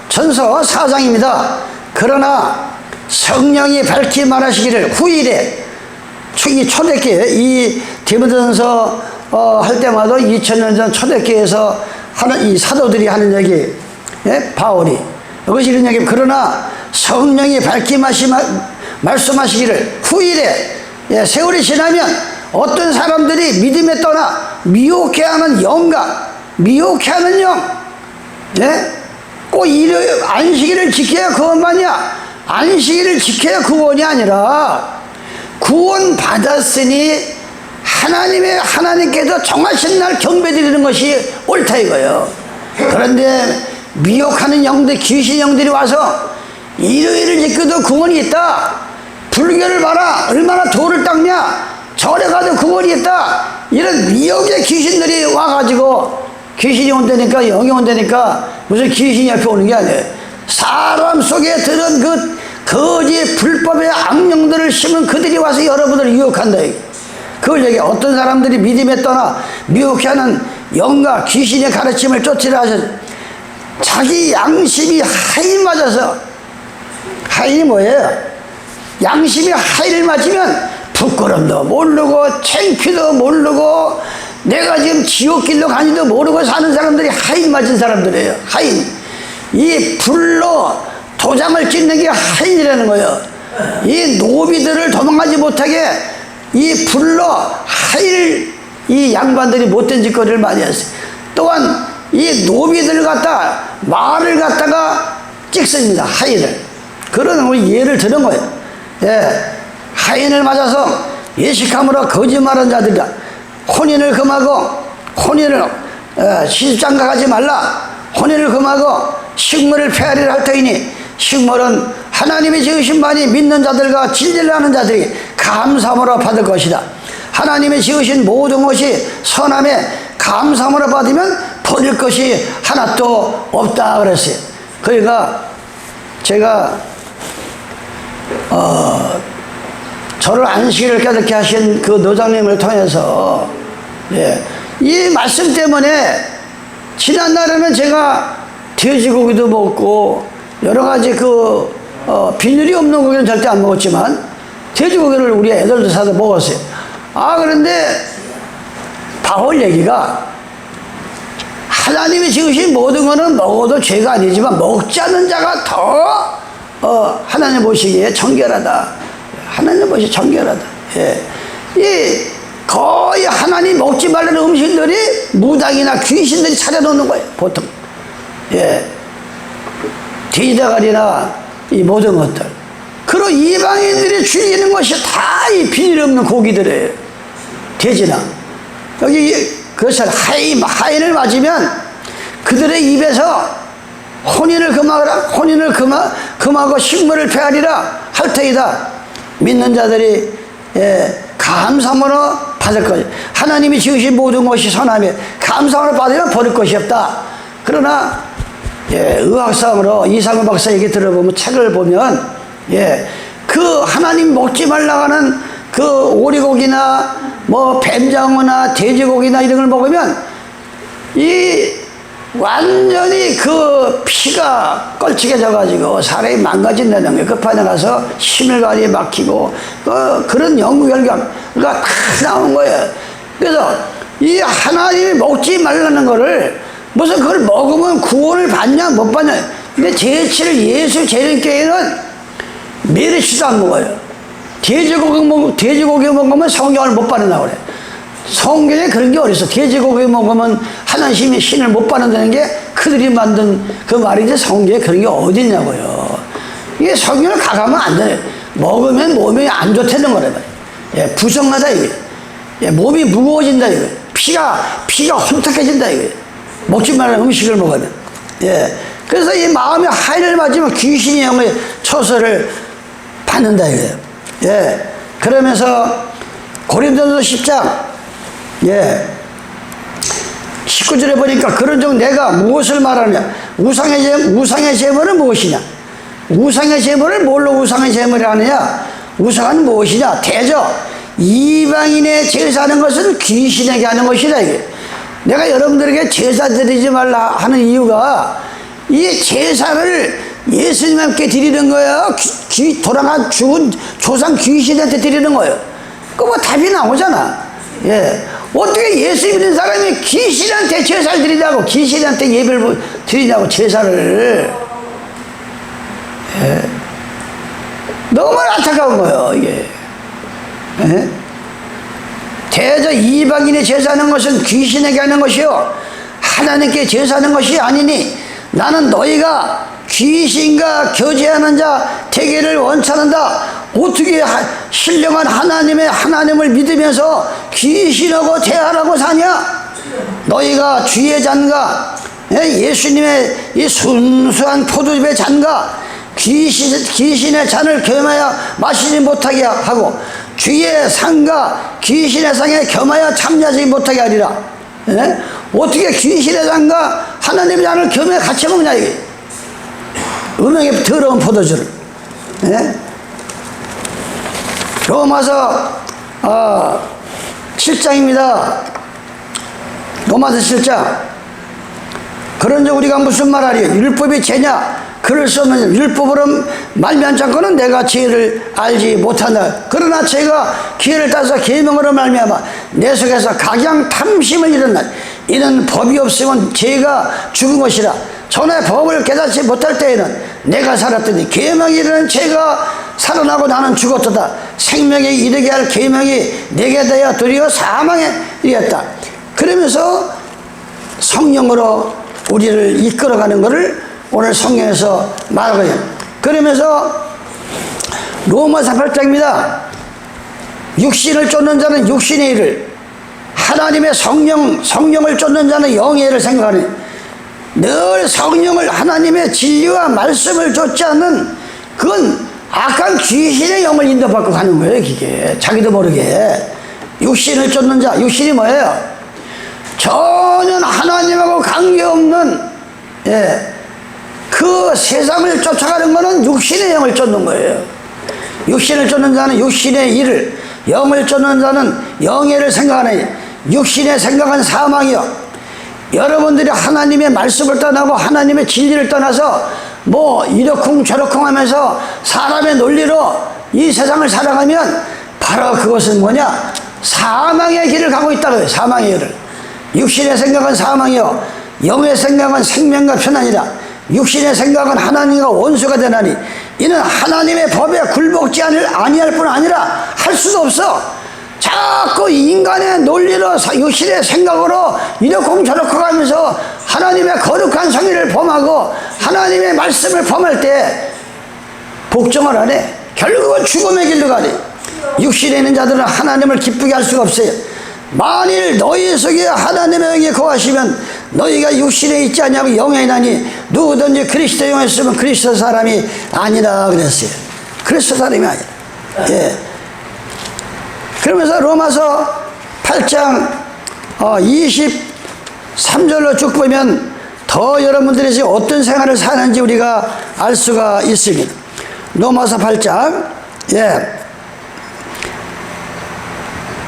전서 4장입니다. 그러나 성령이 밝히 말하시기를 후일에 이 초대교회 이 디모데전서 할 때마다 2000년 전 초대교회에서 하는 이 사도들이 하는 얘기, 예? 바울이 이것이 이런 얘기. 그러나 성령이 밝히 말씀하시기를 후일에, 예, 세월이 지나면 어떤 사람들이 믿음에 떠나 미혹해하는 영과 미혹해하는 영, 예? 꼭 일요일 안식일을 지켜야 구원받냐? 안식일을 지켜야 구원이 아니라 구원 받았으니 하나님께서 정하신 날 경배드리는 것이 옳다 이거예요. 그런데 미혹하는 영들, 귀신 영들이 와서 일요일을 지켜도 구원이 있다. 불교를 봐라. 얼마나 돌을 닦냐. 절에 가도 구원이 있다. 이런 미혹의 귀신들이 와가지고 귀신이 온다니까, 영이 온다니까 무슨 귀신이 옆에 오는 게 아니에요. 사람 속에 들은 그 거짓 불법의 악령들을 심은 그들이 와서 여러분들을 유혹한다. 그걸 얘기해. 어떤 사람들이 믿음에 떠나 미혹해 하는 영과 귀신의 가르침을 쫓으려 하셔. 자기 양심이 하인 맞아서. 하인이 뭐예요? 양심이 하인을 맞으면 부끄럼도 모르고 창피도 모르고 내가 지금 지옥길로 가니도 모르고 사는 사람들이 하인 맞은 사람들이에요. 하인. 이 불로 도장을 찍는 게 하인이라는 거예요. 이 노비들을 도망가지 못하게 이 불로 하인, 이 양반들이 못된 짓거리를 많이 했어요. 또한 이 노비들 갖다 말을 갖다가 찍습니다. 하인을. 그런 우리 예를 들은 거예요. 예. 하인을 맞아서 예식함으로 거짓말한 자들이다. 혼인을 금하고 혼인을 시집장가 가지 말라. 혼인을 금하고 식물을 폐하리라 할 터이니 식물은 하나님이 지으신 바니 믿는 자들과 진리를 하는 자들이 감사함으로 받을 것이다. 하나님이 지으신 모든 것이 선함에 감사함으로 받으면 버릴 것이 하나도 없다 그랬어요. 그러니까 제가 저를 안식일을 깨닫게 하신 그 노장님을 통해서, 예, 이 말씀 때문에 지난날에는 제가 돼지고기도 먹고 여러 가지 비늘이 없는 고기는 절대 안 먹었지만 돼지고기를 우리 애들도 사서 먹었어요. 그런데 바울 얘기가 하나님이 지으신 모든 것은 먹어도 죄가 아니지만 먹지 않는 자가 더 하나님 보시기에 정결하다. 하나님 보시기에 정결하다. 예. 이 거의 하나님 먹지 말라는 음식들이 무당이나 귀신들이 차려놓는 거예요. 보통. 예. 돼지다갈이나 이 모든 것들. 그리고 이방인들이 즐기는 것이 다 이 비늘 없는 고기들이에요. 돼지나. 여기 그것을 하인을 맞으면 그들의 입에서 혼인을 금하라. 혼인을 금하고 식물을 폐하리라 할 터이다. 믿는 자들이, 예, 감사함으로 받을 것. 하나님이 지으신 모든 것이 선하며 감사함으로 받으면 버릴 것이 없다. 그러나, 예, 의학상으로 이상우 박사 얘기 들어보면, 책을 보면, 예, 그 하나님 먹지 말라고 하는 그 오리고기나 뭐 뱀장어나 돼지고기나 이런 걸 먹으면 이 완전히 그 피가 걸치게 져가지고 사람이 망가진다는 거예요. 급하게 가서 심혈관이 막히고 그런 연구결과가 다 나온 거예요. 그래서 이 하나님이 먹지 말라는 거를 무슨 그걸 먹으면 구원을 받냐 못 받냐. 근데 제7일 예수 재림교회는 메르시도 안 먹어요. 돼지고기 먹으면 성경을 못 받는다고 그래. 성경에 그런 게 어딨어. 돼지고기 먹으면 하나님이 신을 못 받는다는 게 그들이 만든 그 말인데 성경에 그런 게 어딨냐고요. 이게 성경을 가가면 안 돼. 먹으면 몸이 안 좋다는 거란 말이야. 예, 부정하다 이게. 예, 몸이 무거워진다 이거. 피가 혼탁해진다 이거. 먹지 말라는 음식을 먹으면. 예. 그래서 이 마음이 하인을 맞으면 귀신이 영의 처소를 받는다 이거예요. 예. 그러면서 고린도서 10장 19절에 보니까 그런즉 내가 무엇을 말하냐. 우상의 제물은 무엇이냐. 우상의 제물을 뭘로 우상의 제물을 하느냐. 우상은 무엇이냐. 대저 이방인의 제사하는 것은 귀신에게 하는 것이다 이게. 내가 여러분들에게 제사 드리지 말라 하는 이유가 이 제사를 예수님께 드리는 거예요. 돌아간 죽은 조상 귀신한테 드리는 거예요. 그 뭐 답이 나오잖아. 예. 어떻게 예수 믿는 사람이 귀신한테 제사를 드리냐고, 귀신한테 예배를 드리냐고, 제사를. 예. 너무 안타까운 거예요, 이게. 예? 대저 이방인의 제사하는 것은 귀신에게 하는 것이요 하나님께 제사하는 것이 아니니 나는 너희가 귀신과 교제하는 자 되기를 원찮는다. 어떻게 신령한 하나님을 믿으면서 귀신하고 대화하고 사냐. 너희가 주의 잔과 예수님의 이 순수한 포도즙의 잔과 귀신의 잔을 겸하여 마시지 못하게 하고 주의 상과 귀신의 상에 겸하여 참여하지 못하게 하리라. 예? 어떻게 귀신의 상과 하나님의 잔을 겸해 같이 먹냐 이게. 음행의 더러운 포도주를. 예? 로마서 7장입니다. 로마서 7장. 그런즉 우리가 무슨 말하리. 율법이 죄냐. 그럴 수 없는 율법으로 말미암지 않고는 내가 죄를 알지 못한다. 그러나 죄가 기회를 따서 계명으로 말미암아 내 속에서 각양 탐심을 일어나 이는 법이 없으면 죄가 죽은 것이라. 전에 법을 깨닫지 못할 때에는 내가 살았더니 계명이 이르는 죄가 살아나고 나는 죽었도다. 생명에 이르게 할 계명이 내게 되어 도리어 사망에 이르렀다. 그러면서 성령으로 우리를 이끌어가는 것을 오늘 성경에서 말하고요. 그러면서 로마서 8장입니다. 육신을 쫓는 자는 육신의 일을, 하나님의 성령을 쫓는 자는 영의 일을 생각하니 늘 성령을 하나님의 진리와 말씀을 쫓지 않는 그건 악한 귀신의 영을 인도받고 가는 거예요. 그게 자기도 모르게. 육신을 쫓는 자, 육신이 뭐예요? 전혀 하나님하고 관계없는 그 세상을 쫓아가는 거는 육신의 영을 쫓는 거예요. 육신을 쫓는 자는 육신의 일을, 영을 쫓는 자는 영의 일을 생각하니 육신의 생각은 사망이요. 여러분들이 하나님의 말씀을 떠나고 하나님의 진리를 떠나서 뭐 이러쿵 저러쿵 하면서 사람의 논리로 이 세상을 살아가면 바로 그것은 뭐냐? 사망의 길을 가고 있다고요. 사망의 길을. 육신의 생각은 사망이요 영의 생각은 생명과 편안이라. 육신의 생각은 하나님과 원수가 되나니 이는 하나님의 법에 굴복지 아니할 뿐 아니라 할 수도 없어. 자꾸 인간의 논리로 육신의 생각으로 이러쿵 저러쿵 하면서 하나님의 거룩한 성의를 범하고 하나님의 말씀을 범할 때 복종을 안 해. 결국은 죽음의 길로 가니 육신에 있는 자들은 하나님을 기쁘게 할 수가 없어요. 만일 너희 속에 하나님의 영이 거하시면 너희가 육신에 있지 않냐고 영에 있나니 누구든지 그리스도 영에 있으면 그리스도 사람이 아니라 그랬어요. 그리스도 사람이 아니라. 예. 그러면서 로마서 8장 23절로 쭉 보면 더 여러분들이 지금 어떤 생활을 사는지 우리가 알 수가 있습니다. 로마서 8장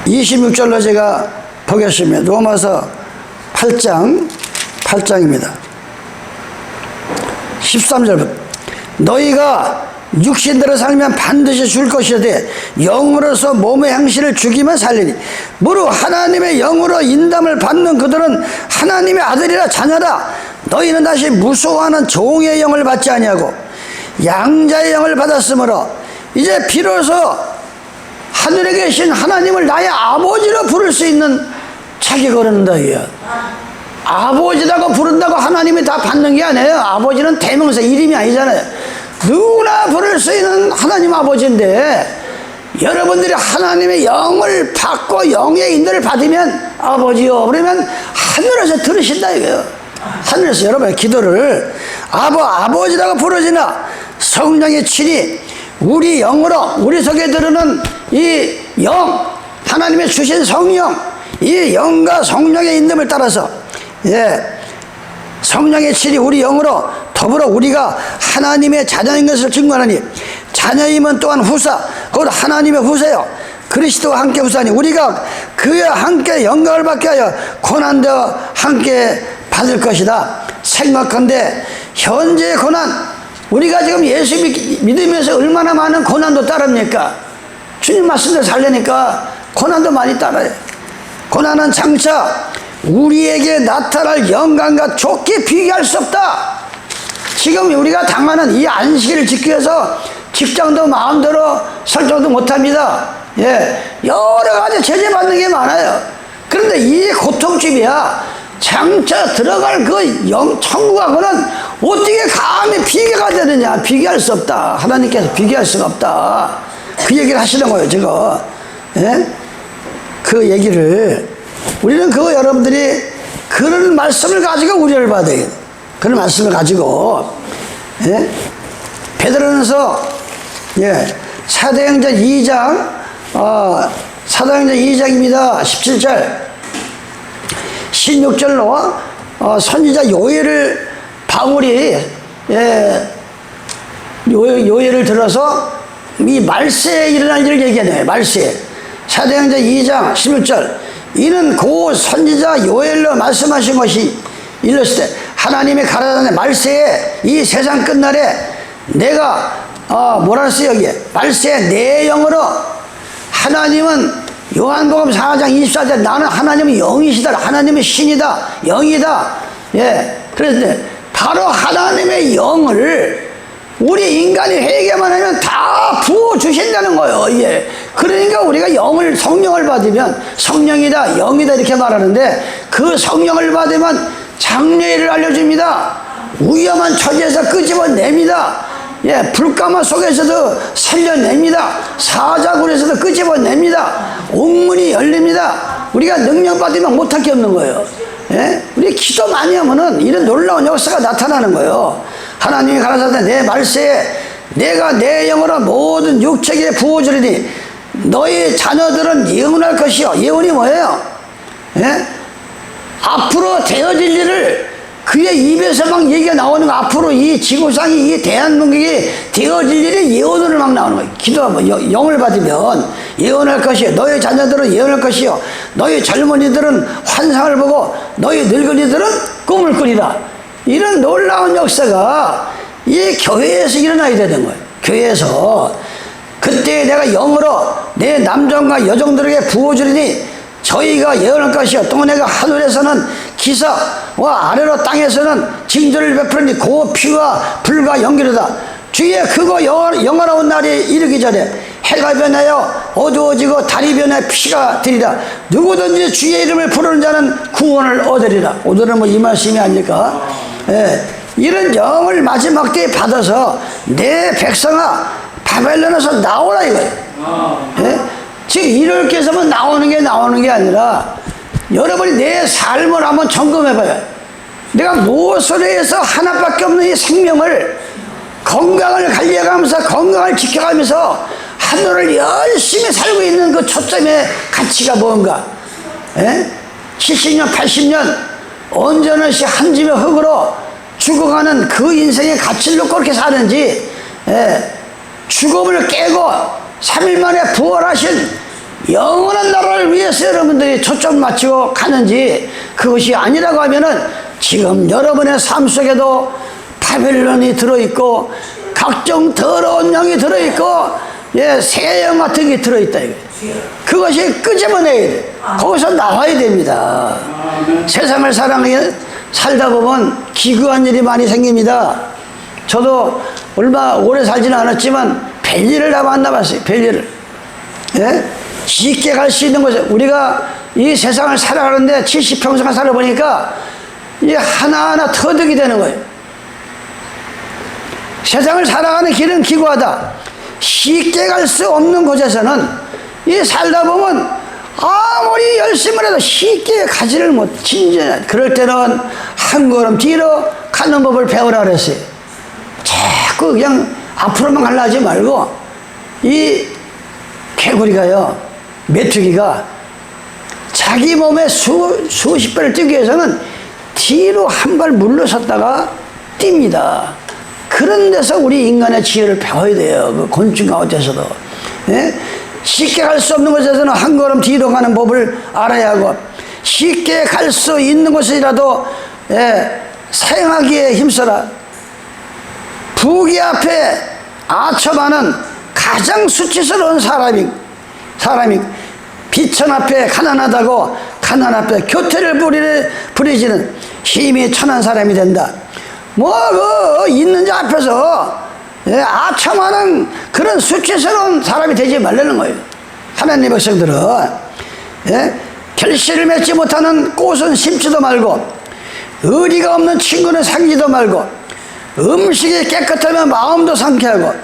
26절로 제가 보겠습니다. 로마서 8장입니다. 13절부터 너희가 육신대로 살면 반드시 죽을 것이되 영으로서 몸의 행실을 죽이면 살리니 무릇 하나님의 영으로 인담을 받는 그들은 하나님의 아들이라 자녀라. 너희는 다시 무소하는 종의 영을 받지 아니하고 양자의 영을 받았으므로 이제 비로소 하늘에 계신 하나님을 나의 아버지로 부를 수 있는 자격을 얻는다 이거야. 아버지라고 부른다고 하나님이 다 받는 게 아니에요. 아버지는 대명사 이름이 아니잖아요. 누구나 부를 수 있는 하나님 아버지인데, 여러분들이 하나님의 영을 받고 영의 인도를 받으면 아버지요 그러면 하늘에서 들으신다 이거예요. 하늘에서 여러분의 기도를 아버지라고 부르지나 성령의 친히 우리 영으로 우리 속에 들으는 이 영, 하나님의 주신 성령, 이 영과 성령의 인도를 따라서 성령의 친히 우리 영으로 더불어 우리가 하나님의 자녀인 것을 증거하니, 자녀임은 또한 후사, 곧 하나님의 후사요 그리스도와 함께 후사니 우리가 그와 함께 영광을 받게 하여 고난도 함께 받을 것이다. 생각한데 현재의 고난, 우리가 지금 예수 믿으면서 얼마나 많은 고난도 따릅니까? 주님 말씀대로 살려니까 고난도 많이 따라요. 고난은 장차 우리에게 나타날 영광과 좋게 비교할 수 없다. 지금 우리가 당하는 이 안식일을 지키기 위해서 직장도 마음대로 설정도 못합니다. 여러 가지 제재받는 게 많아요. 그런데 이 고통집이야 장차 들어갈 그 천국하고는 어떻게 감히 비교가 되느냐. 비교할 수 없다. 하나님께서 비교할 수가 없다. 그 얘기를 하시는 거예요 지금. 그 얘기를 우리는 여러분들이 그런 말씀을 가지고 우려를 받아야 돼요. 그런 말씀을 가지고 베드로전서 사도행전 2장 사도행전 2장입니다. 17절 16절로 선지자 요엘을 바울이 요엘을 들어서 이 말세에 일어날 일을 얘기하네요. 말세에 사도행전 2장 16절 이는 고 선지자 요엘로 말씀하신 것이 이르시되 하나님의 가라사대 말세에 이 세상 끝날에 내가 뭐라 했어요 여기에 말세에 내 영으로 하나님은 요한복음 4장 24절 나는 하나님은 영이시다. 하나님은 신이다. 영이다. 그래서 바로 하나님의 영을 우리 인간이 회개만 하면 다 부어주신다는 거예요. 그러니까 우리가 성령을 받으면 성령이다 영이다 이렇게 말하는데, 그 성령을 받으면 장래일을 알려줍니다. 위험한 처지에서 끄집어냅니다. 불가마 속에서도 살려냅니다. 사자굴에서도 끄집어냅니다. 옥문이 열립니다. 우리가 능력 받으면 못할 게 없는 거예요. 우리 기도 많이 하면은 이런 놀라운 역사가 나타나는 거예요. 하나님이 가라사대 내 말세에 내가 내 영으로 모든 육체에 부어주리니 너희 자녀들은 예언할 것이요. 예언이 뭐예요? 앞으로 되어질 일을 그의 입에서 막 얘기가 나오는 거. 앞으로 이 지구상이 이 대한민국이 되어질 일이 예언으로 막 나오는 거예요. 기도하면 영을 받으면 예언할 것이요. 너희 자녀들은 예언할 것이요. 너희 젊은이들은 환상을 보고 너희 늙은이들은 꿈을 꾸리라. 이런 놀라운 역사가 이 교회에서 일어나야 되는 거예요. 교회에서 그때 내가 영으로 내 남종과 여종들에게 부어주리니 저희가 예언할 것이요. 또 내가 하늘에서는 기사와 아래로 땅에서는 징조를 베푸리니 그 피와 불과 연기로다. 주의 크고 영원한 날이 이르기 전에 해가 변하여 어두워지고 달이 변하여 피가 되리라. 누구든지 주의 이름을 부르는 자는 구원을 얻으리라. 오늘은 이 말씀이 아닐까? 이런 영을 마지막 때에 받아서 내 백성아 바벨론에서 나오라 이거예요. 지금 이렇게 해서만 나오는 게 아니라 여러분이 내 삶을 한번 점검해봐요. 내가 무엇을 해서 하나밖에 없는 이 생명을 건강을 관리해가면서 건강을 지켜가면서 하늘을 열심히 살고 있는 그 초점의 가치가 뭔가. 70년 80년 언제는시 한 집의 흙으로 죽어가는 그 인생의 가치를 놓고 그렇게 사는지, 죽음을 깨고 3일 만에 부활하신 영원한 나라를 위해서 여러분들이 초점 맞추고 가는지, 그것이 아니라고 하면은 지금 여러분의 삶 속에도 바벨론이 들어있고 각종 더러운 영이 들어있고 새영 같은 게 들어있다 이거. 그것이 끄집어내야 돼. 거기서 나와야 됩니다. 세상을 살다 보면 기구한 일이 많이 생깁니다. 저도 얼마 오래 살지는 않았지만 별일을 다 만나봤어요. 별일을. 쉽게 갈 수 있는 것은 우리가 이 세상을 살아가는데 70평생을 살아보니까 이 하나하나 터득이 되는 거예요. 세상을 살아가는 길은 기구하다. 쉽게 갈 수 없는 곳에서는 이 살다 보면 아무리 열심을 해도 쉽게 가지를 못 진전해. 그럴 때는 한 걸음 뒤로 가는 법을 배우라 그랬어요. 자꾸 그냥 앞으로만 가려 하지 말고 이 개구리가요, 메뚜기가 자기 몸에 수십 배를 뛰기 위해서는 뒤로 한 발 물러섰다가 뜁니다. 그런 데서 우리 인간의 지혜를 배워야 돼요. 그 곤충 가운데서도. 예? 쉽게 갈 수 없는 곳에서는 한 걸음 뒤로 가는 법을 알아야 하고, 쉽게 갈 수 있는 곳이라도 사용하기에 힘써라. 부귀 앞에 아첨하는 가장 수치스러운 사람이 비천 앞에 가난하다고 가난 앞에 교태를 부리지는 힘이 천한 사람이 된다. 있는 자 앞에서 아첨하는 그런 수치스러운 사람이 되지 말라는 거예요. 하나님의 백성들은 결실을 맺지 못하는 꽃은 심지도 말고, 의리가 없는 친구는 사귀지도 말고, 음식이 깨끗하면 마음도 상쾌하고,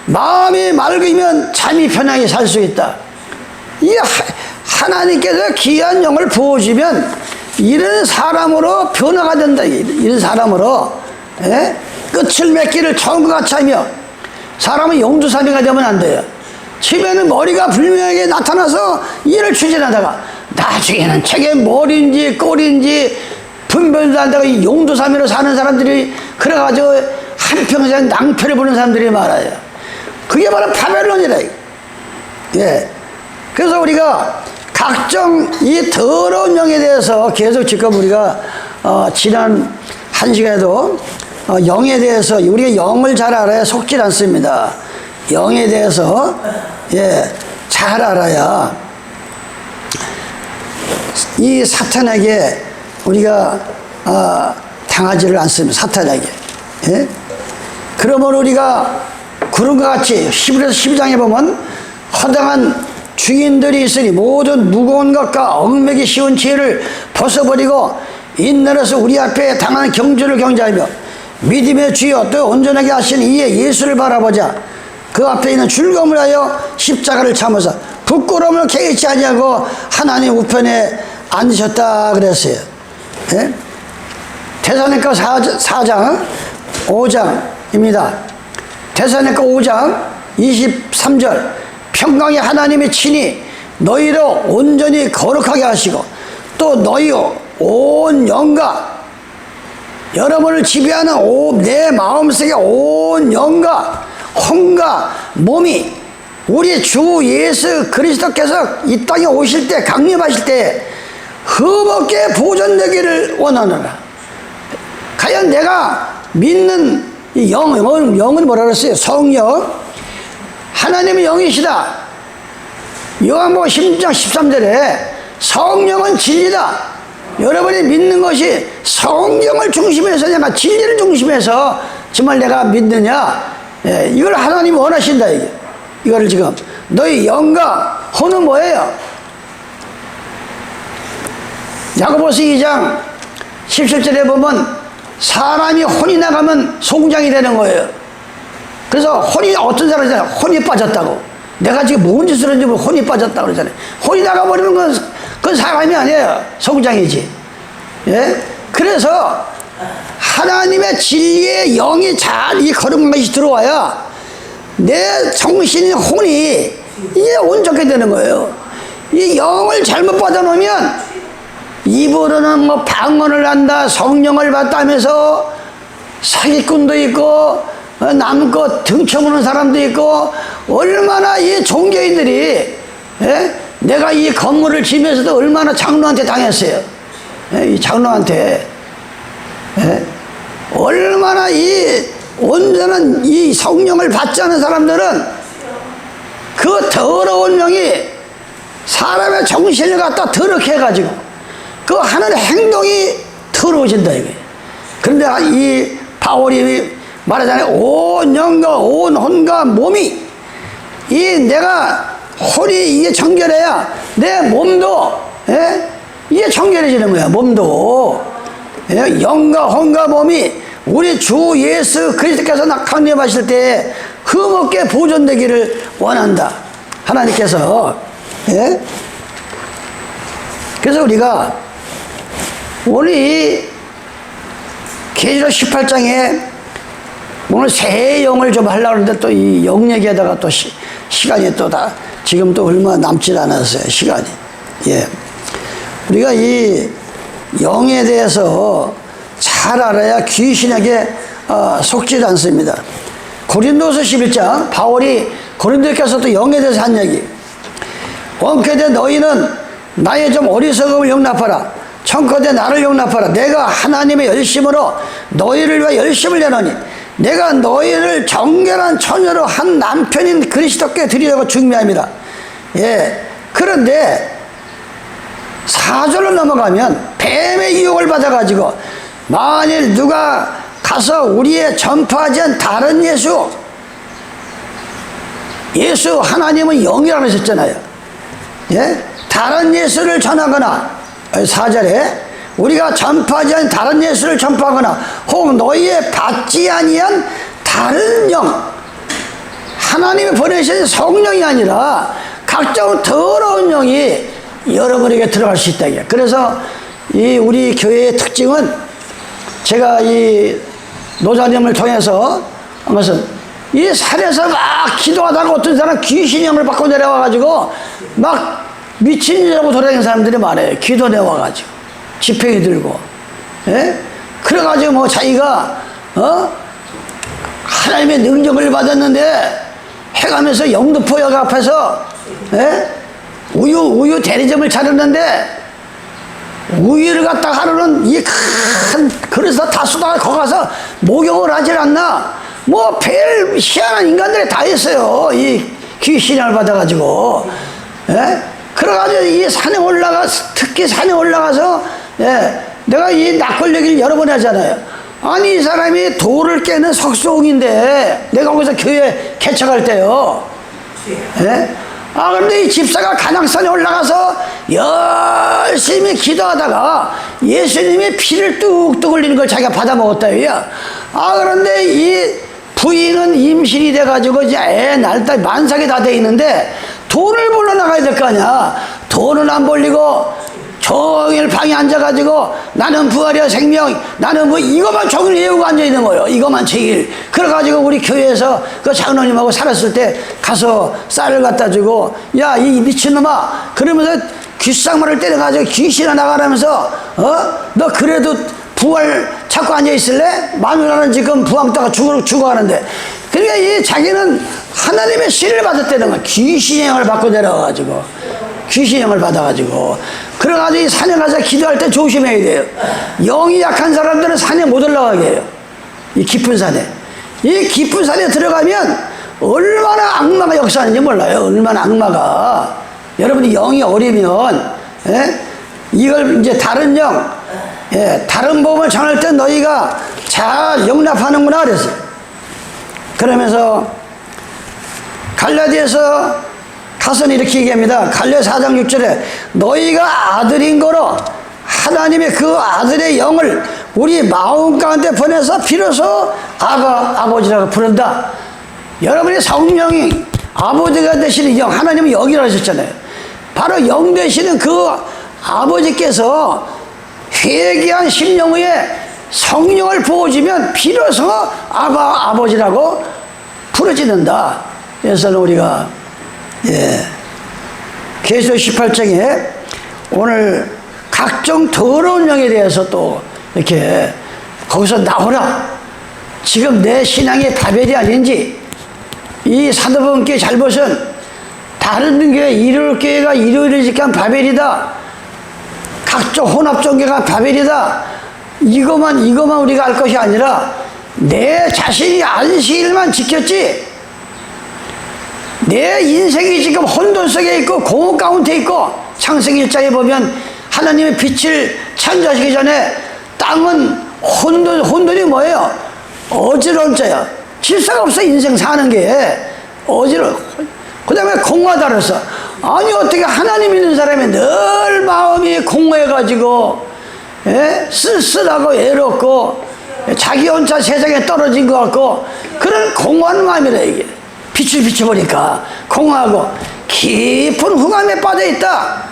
마음이 맑으면 잠이 편하게 살 수 있다. 이 하나님께서 귀한 영을 부어주면 이런 사람으로 변화가 된다. 이런 사람으로 끝을 맺기를 처음과 같이 하며, 사람은 용두사미가 되면 안 돼요. 처음에는 머리가 분명하게 나타나서 일을 추진하다가 나중에는 책에 머리인지 꼴인지 분별도 안 되고 용두사미로 사는 사람들이 그래가지고 한평생 낭패를 보는 사람들이 많아요. 그게 바로 바벨론이라. 그래서 우리가 각종 이 더러운 영에 대해서 계속 지금 우리가 지난 한 시간에도 영에 대해서, 우리가 영을 잘 알아야 속질 않습니다. 영에 대해서 잘 알아야 이 사탄에게 우리가 당하지를 않습니다. 사탄에게. 그러면 우리가 그런 것 같이 히브리서 12장에 보면 허당한 주인들이 있으니 모든 무거운 것과 얽매기 쉬운 지혜를 벗어버리고 인내로서 우리 앞에 당하는 경주를 경주하며 믿음의 주여 또 온전하게 하신 이에 예수를 바라보자. 그 앞에 있는 즐거움을 하여 십자가를 참으사 부끄러움을 개의치 아니하고 하나님 우편에 앉으셨다 그랬어요. 데살로니가 4장 5장입니다. 데살로니가 5장 23절 평강의 하나님이 친히 너희를 온전히 거룩하게 하시고 또 너희 온 영과 여러분을 지배하는 내 마음속에 온 영과 혼과 몸이 우리 주 예수 그리스도께서 이 땅에 오실 때, 강림하실 때 흠없게 보존되기를 원하노라. 과연 내가 믿는 이 영은 뭐라 그랬어요? 성령. 하나님의 영이시다. 요한복음 16장 13절에 성령은 진리다. 여러분이 믿는 것이 성령을 중심해서, 내가 진리를 중심해서 정말 내가 믿느냐, 이걸 하나님이 원하신다. 이거를 지금 너희 영과 혼은 뭐예요? 야고보서 2장 17절에 보면 사람이 혼이 나가면 송장이 되는 거예요. 그래서 혼이, 어떤 사람이잖아요, 혼이 빠졌다고. 내가 지금 뭔 짓을 했는지 모르고 혼이 빠졌다고 그러잖아요. 혼이 나가버리면 그건 사람이 아니에요. 송장이지. 그래서 하나님의 진리의 영이 잘 이 거룩한 것이 들어와야 내 정신이, 혼이 이게 온전하게 되는 거예요. 이 영을 잘못 받아놓으면 입으로는 뭐 방언을 한다, 성령을 받다면서 사기꾼도 있고 남껏 등쳐보는 사람도 있고, 얼마나 이 종교인들이 내가 이 건물을 지면서도 얼마나 장로한테 당했어요. 이 장로한테 얼마나 이 온전한 이 성령을 받지 않은 사람들은 그 더러운 영이 사람의 정신을 갖다 더럽게 해가지고 그 하는 행동이 더러워진다 이게. 그런데 이 바울이 말하잖아요. 온 영과 온 혼과 몸이 이 내가 혼이 이게 정결해야 내 몸도, 예? 이게 정결해지는 거야. 몸도, 예? 영과 혼과 몸이 우리 주 예수 그리스도께서 강림하실 때 흠없게 보존되기를 원한다, 하나님께서. 예? 그래서 우리가 오늘 이 계시록 18장에 오늘 새 영을 좀 하려고 하는데 또 이 영 얘기하다가 또 시간이 또 다 지금 또 얼마 남질 않았어요, 시간이. 예. 우리가 이 영에 대해서 잘 알아야 귀신에게 속지 않습니다. 고린도서 11장, 바울이 고린도께서 또 영에 대해서 한 얘기. 원컨대 너희는 나의 좀 어리석음을 용납하라. 청컨대 나를 용납하라. 내가 하나님의 열심으로 너희를 위해 열심을 내노니 내가 너희를 정결한 처녀로 한 남편인 그리스도께 드리려고 중매함이라. 예. 그런데 4절로 넘어가면 뱀의 유혹을 받아가지고 만일 누가 가서 우리의 전파하지 않은 다른 예수 하나님은 영이라고 하셨잖아요. 예? 다른 예수를 전하거나 4절에 우리가 전파하지 않은 다른 예수를 전파하거나 혹 너희의 받지 아니한 다른 영, 하나님이 보내신 성령이 아니라 각종 더러운 영이 여러분에게 들어갈 수 있다. 그래서 이 우리 교회의 특징은 제가 이 노자님을 통해서 한 것은 이 산에서 막 기도하다가 어떤 사람 귀신 영을 받고 내려와가지고 막 미친이라고 돌아다니는 사람들이 많아요. 기도 내와가지고 지팡이 들고, 예? 그래가지고 뭐 자기가 하나님의 능력을 받았는데 해가면서 영등포역 앞에서, 예? 우유 대리점을 차렸는데 우유를 갖다 하루는 이 큰 그래서 다 쏟아가 거기 가서 목욕을 하질 않나. 뭐 별 희한한 인간들이 다 있어요. 이 귀신을 받아가지고, 예? 그래가지고 이 산에 특히 산에 올라가서, 예, 내가 이 낯걸 얘기를 여러 번 하잖아요. 아니 이 사람이 돌을 깨는 석수홍인데 내가 거기서 교회 개척할 때요, 예? 그런데 이 집사가 간악산에 올라가서 열심히 기도하다가 예수님이 피를 뚝뚝 흘리는 걸 자기가 받아먹었다요. 그런데 이 부인은 임신이 돼가지고 이제 애 낳을 때 만삭이 다 돼 있는데 돈을 벌러 나가야 될 거 아니야. 돈은 안 벌리고 종일 방에 앉아가지고 나는 부활이야 생명, 나는 뭐 이것만 종일 외우고 앉아있는 거예요. 이것만 제일. 그래가지고 우리 교회에서 그 장로님하고 살았을 때 가서 쌀을 갖다 주고, 야 이 미친놈아, 그러면서 귓상말을 때려가지고 귀신아 나가라면서, 너 그래도 부활 찾고 앉아있을래? 마누라는 지금 부항다가 죽어가는데. 그러니까 이 자기는 하나님의 신을 받았다는 거야. 귀신의 영을 받고 내려와가지고, 귀신의 영을 받아가지고. 그래가지고 이 산에 가서 기도할 때 조심해야 돼요. 영이 약한 사람들은 산에 못 올라가게 해요. 이 깊은 산에. 이 깊은 산에 들어가면 얼마나 악마가 역사하는지 몰라요. 얼마나 악마가. 여러분이 영이 어리면, 예? 이걸 이제 다른 영, 예, 다른 법을 전할 때 너희가 잘 용납하는구나 그랬어요. 그러면서 갈라디아서 가서는 이렇게 얘기합니다. 갈라디아 4장 6절에 너희가 아들인 거로 하나님의 그 아들의 영을 우리 마음 가운데 보내서 비로소 아버지라고 부른다. 여러분이 성령이 아버지가 되시는 영, 하나님은 영이라고 하셨잖아요. 바로 영 되시는 그 아버지께서 회개한 심령 위에 성령을 부어주면 비로소 아버지라고 부르짖는다. 그래서 우리가, 예, 계시록 18장에 오늘 각종 더러운 영에 대해서 또 이렇게 거기서 나오라. 지금 내 신앙이 바벨이 아닌지, 이 사도분께 잘못은 다른 교회, 일요일 교회가 일요일을 지키는 바벨이다. 각종 혼합 종교가 바벨이다. 이것만 우리가 알 것이 아니라 내 자신이 안식일만 지켰지, 내 인생이 지금 혼돈 속에 있고 공허 가운데 있고, 창세기 1장에 보면 하나님의 빛을 창조하시기 전에 땅은 혼돈이 뭐예요? 어지러운 자야. 질서가 없어. 인생 사는 게 어지러워. 그 다음에 공허하다 그랬어. 아니 어떻게 하나님 믿는 사람이 늘 마음이 공허해가지고 쓸쓸하고 외롭고 자기 혼자 세상에 떨어진 것 같고 그런 공허한 마음이라 이게. 빛을 비춰보니까 공허하고 깊은 흑암에 빠져있다.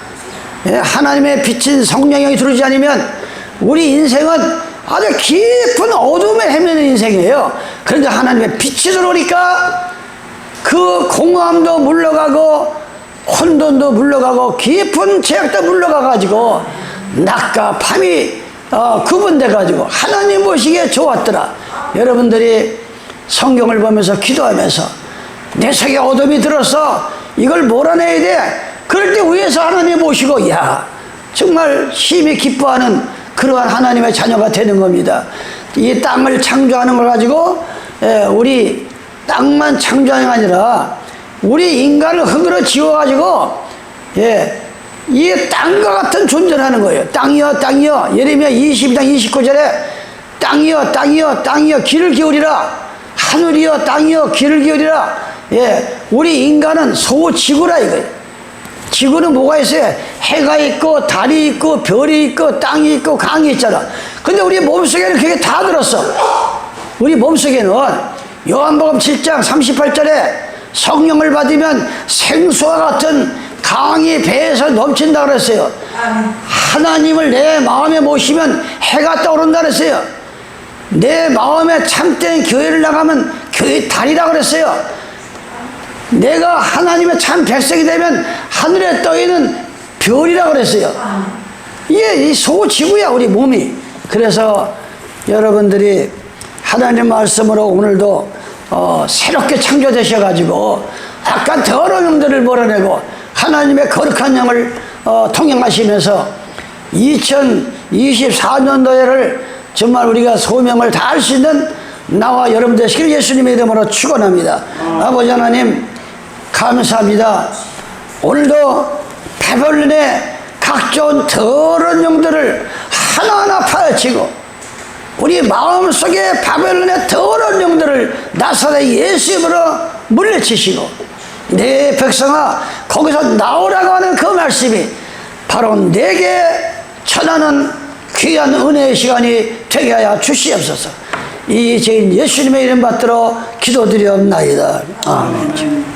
하나님의 빛인 성령이 들어오지 않으면 우리 인생은 아주 깊은 어둠에 헤매는 인생이에요. 그런데 하나님의 빛이 들어오니까 그 공허함도 물러가고 혼돈도 물러가고 깊은 죄악도 물러가가지고 낮과 밤이 구분돼가지고 하나님 보시기에 좋았더라. 여러분들이 성경을 보면서 기도하면서 내 속에 어둠이 들어서 이걸 몰아내야 돼. 그럴 때 위에서 하나님 보시고 야 정말 힘이 기뻐하는 그러한 하나님의 자녀가 되는 겁니다. 이 땅을 창조하는 걸 가지고 우리 땅만 창조하는 게 아니라 우리 인간을 흙으로 지워가지고 이 땅과 같은 존재를 하는 거예요. 땅이여 땅이여 예레미야 22장 29절에 땅이여 땅이여 땅이여 귀를 기울이라. 하늘이여 땅이여 귀를 기울이라. 우리 인간은 소지구라 이거예요. 지구는 뭐가 있어요? 해가 있고 달이 있고 별이 있고 땅이 있고 강이 있잖아. 근데 우리 몸속에는 그게 다 들었어. 우리 몸속에는 요한복음 7장 38절에 성령을 받으면 생수와 같은 강이 배에서 넘친다 그랬어요. 하나님을 내 마음에 모시면 해가 떠오른다 그랬어요. 내 마음에 참된 교회를 나가면 교회 달이라 그랬어요. 내가 하나님의 참 백성이 되면 하늘에 떠있는 별이라 그랬어요. 이게 이 소지구야 우리 몸이. 그래서 여러분들이 하나님 말씀으로 오늘도 새롭게 창조되셔가지고 약간 더러운 영들을 몰아내고 하나님의 거룩한 영을 통행하시면서 2024년도에를 정말 우리가 소명을 다할 수 있는 나와 여러분 되시길 예수님의 이름으로 축원합니다. 아버지 하나님 감사합니다. 오늘도 바벨론의 각종 더러운 영들을 하나하나 파헤치고 우리 마음속에 바벨론의 더러운 영들을 나사렛 예수 이름으로 물리치시고 내 백성아 거기서 나오라고 하는 그 말씀이 바로 내게 전하는 귀한 은혜의 시간이 되게 하여 주시옵소서. 이 죄인 예수님의 이름 받들어 기도드리옵나이다. 아멘.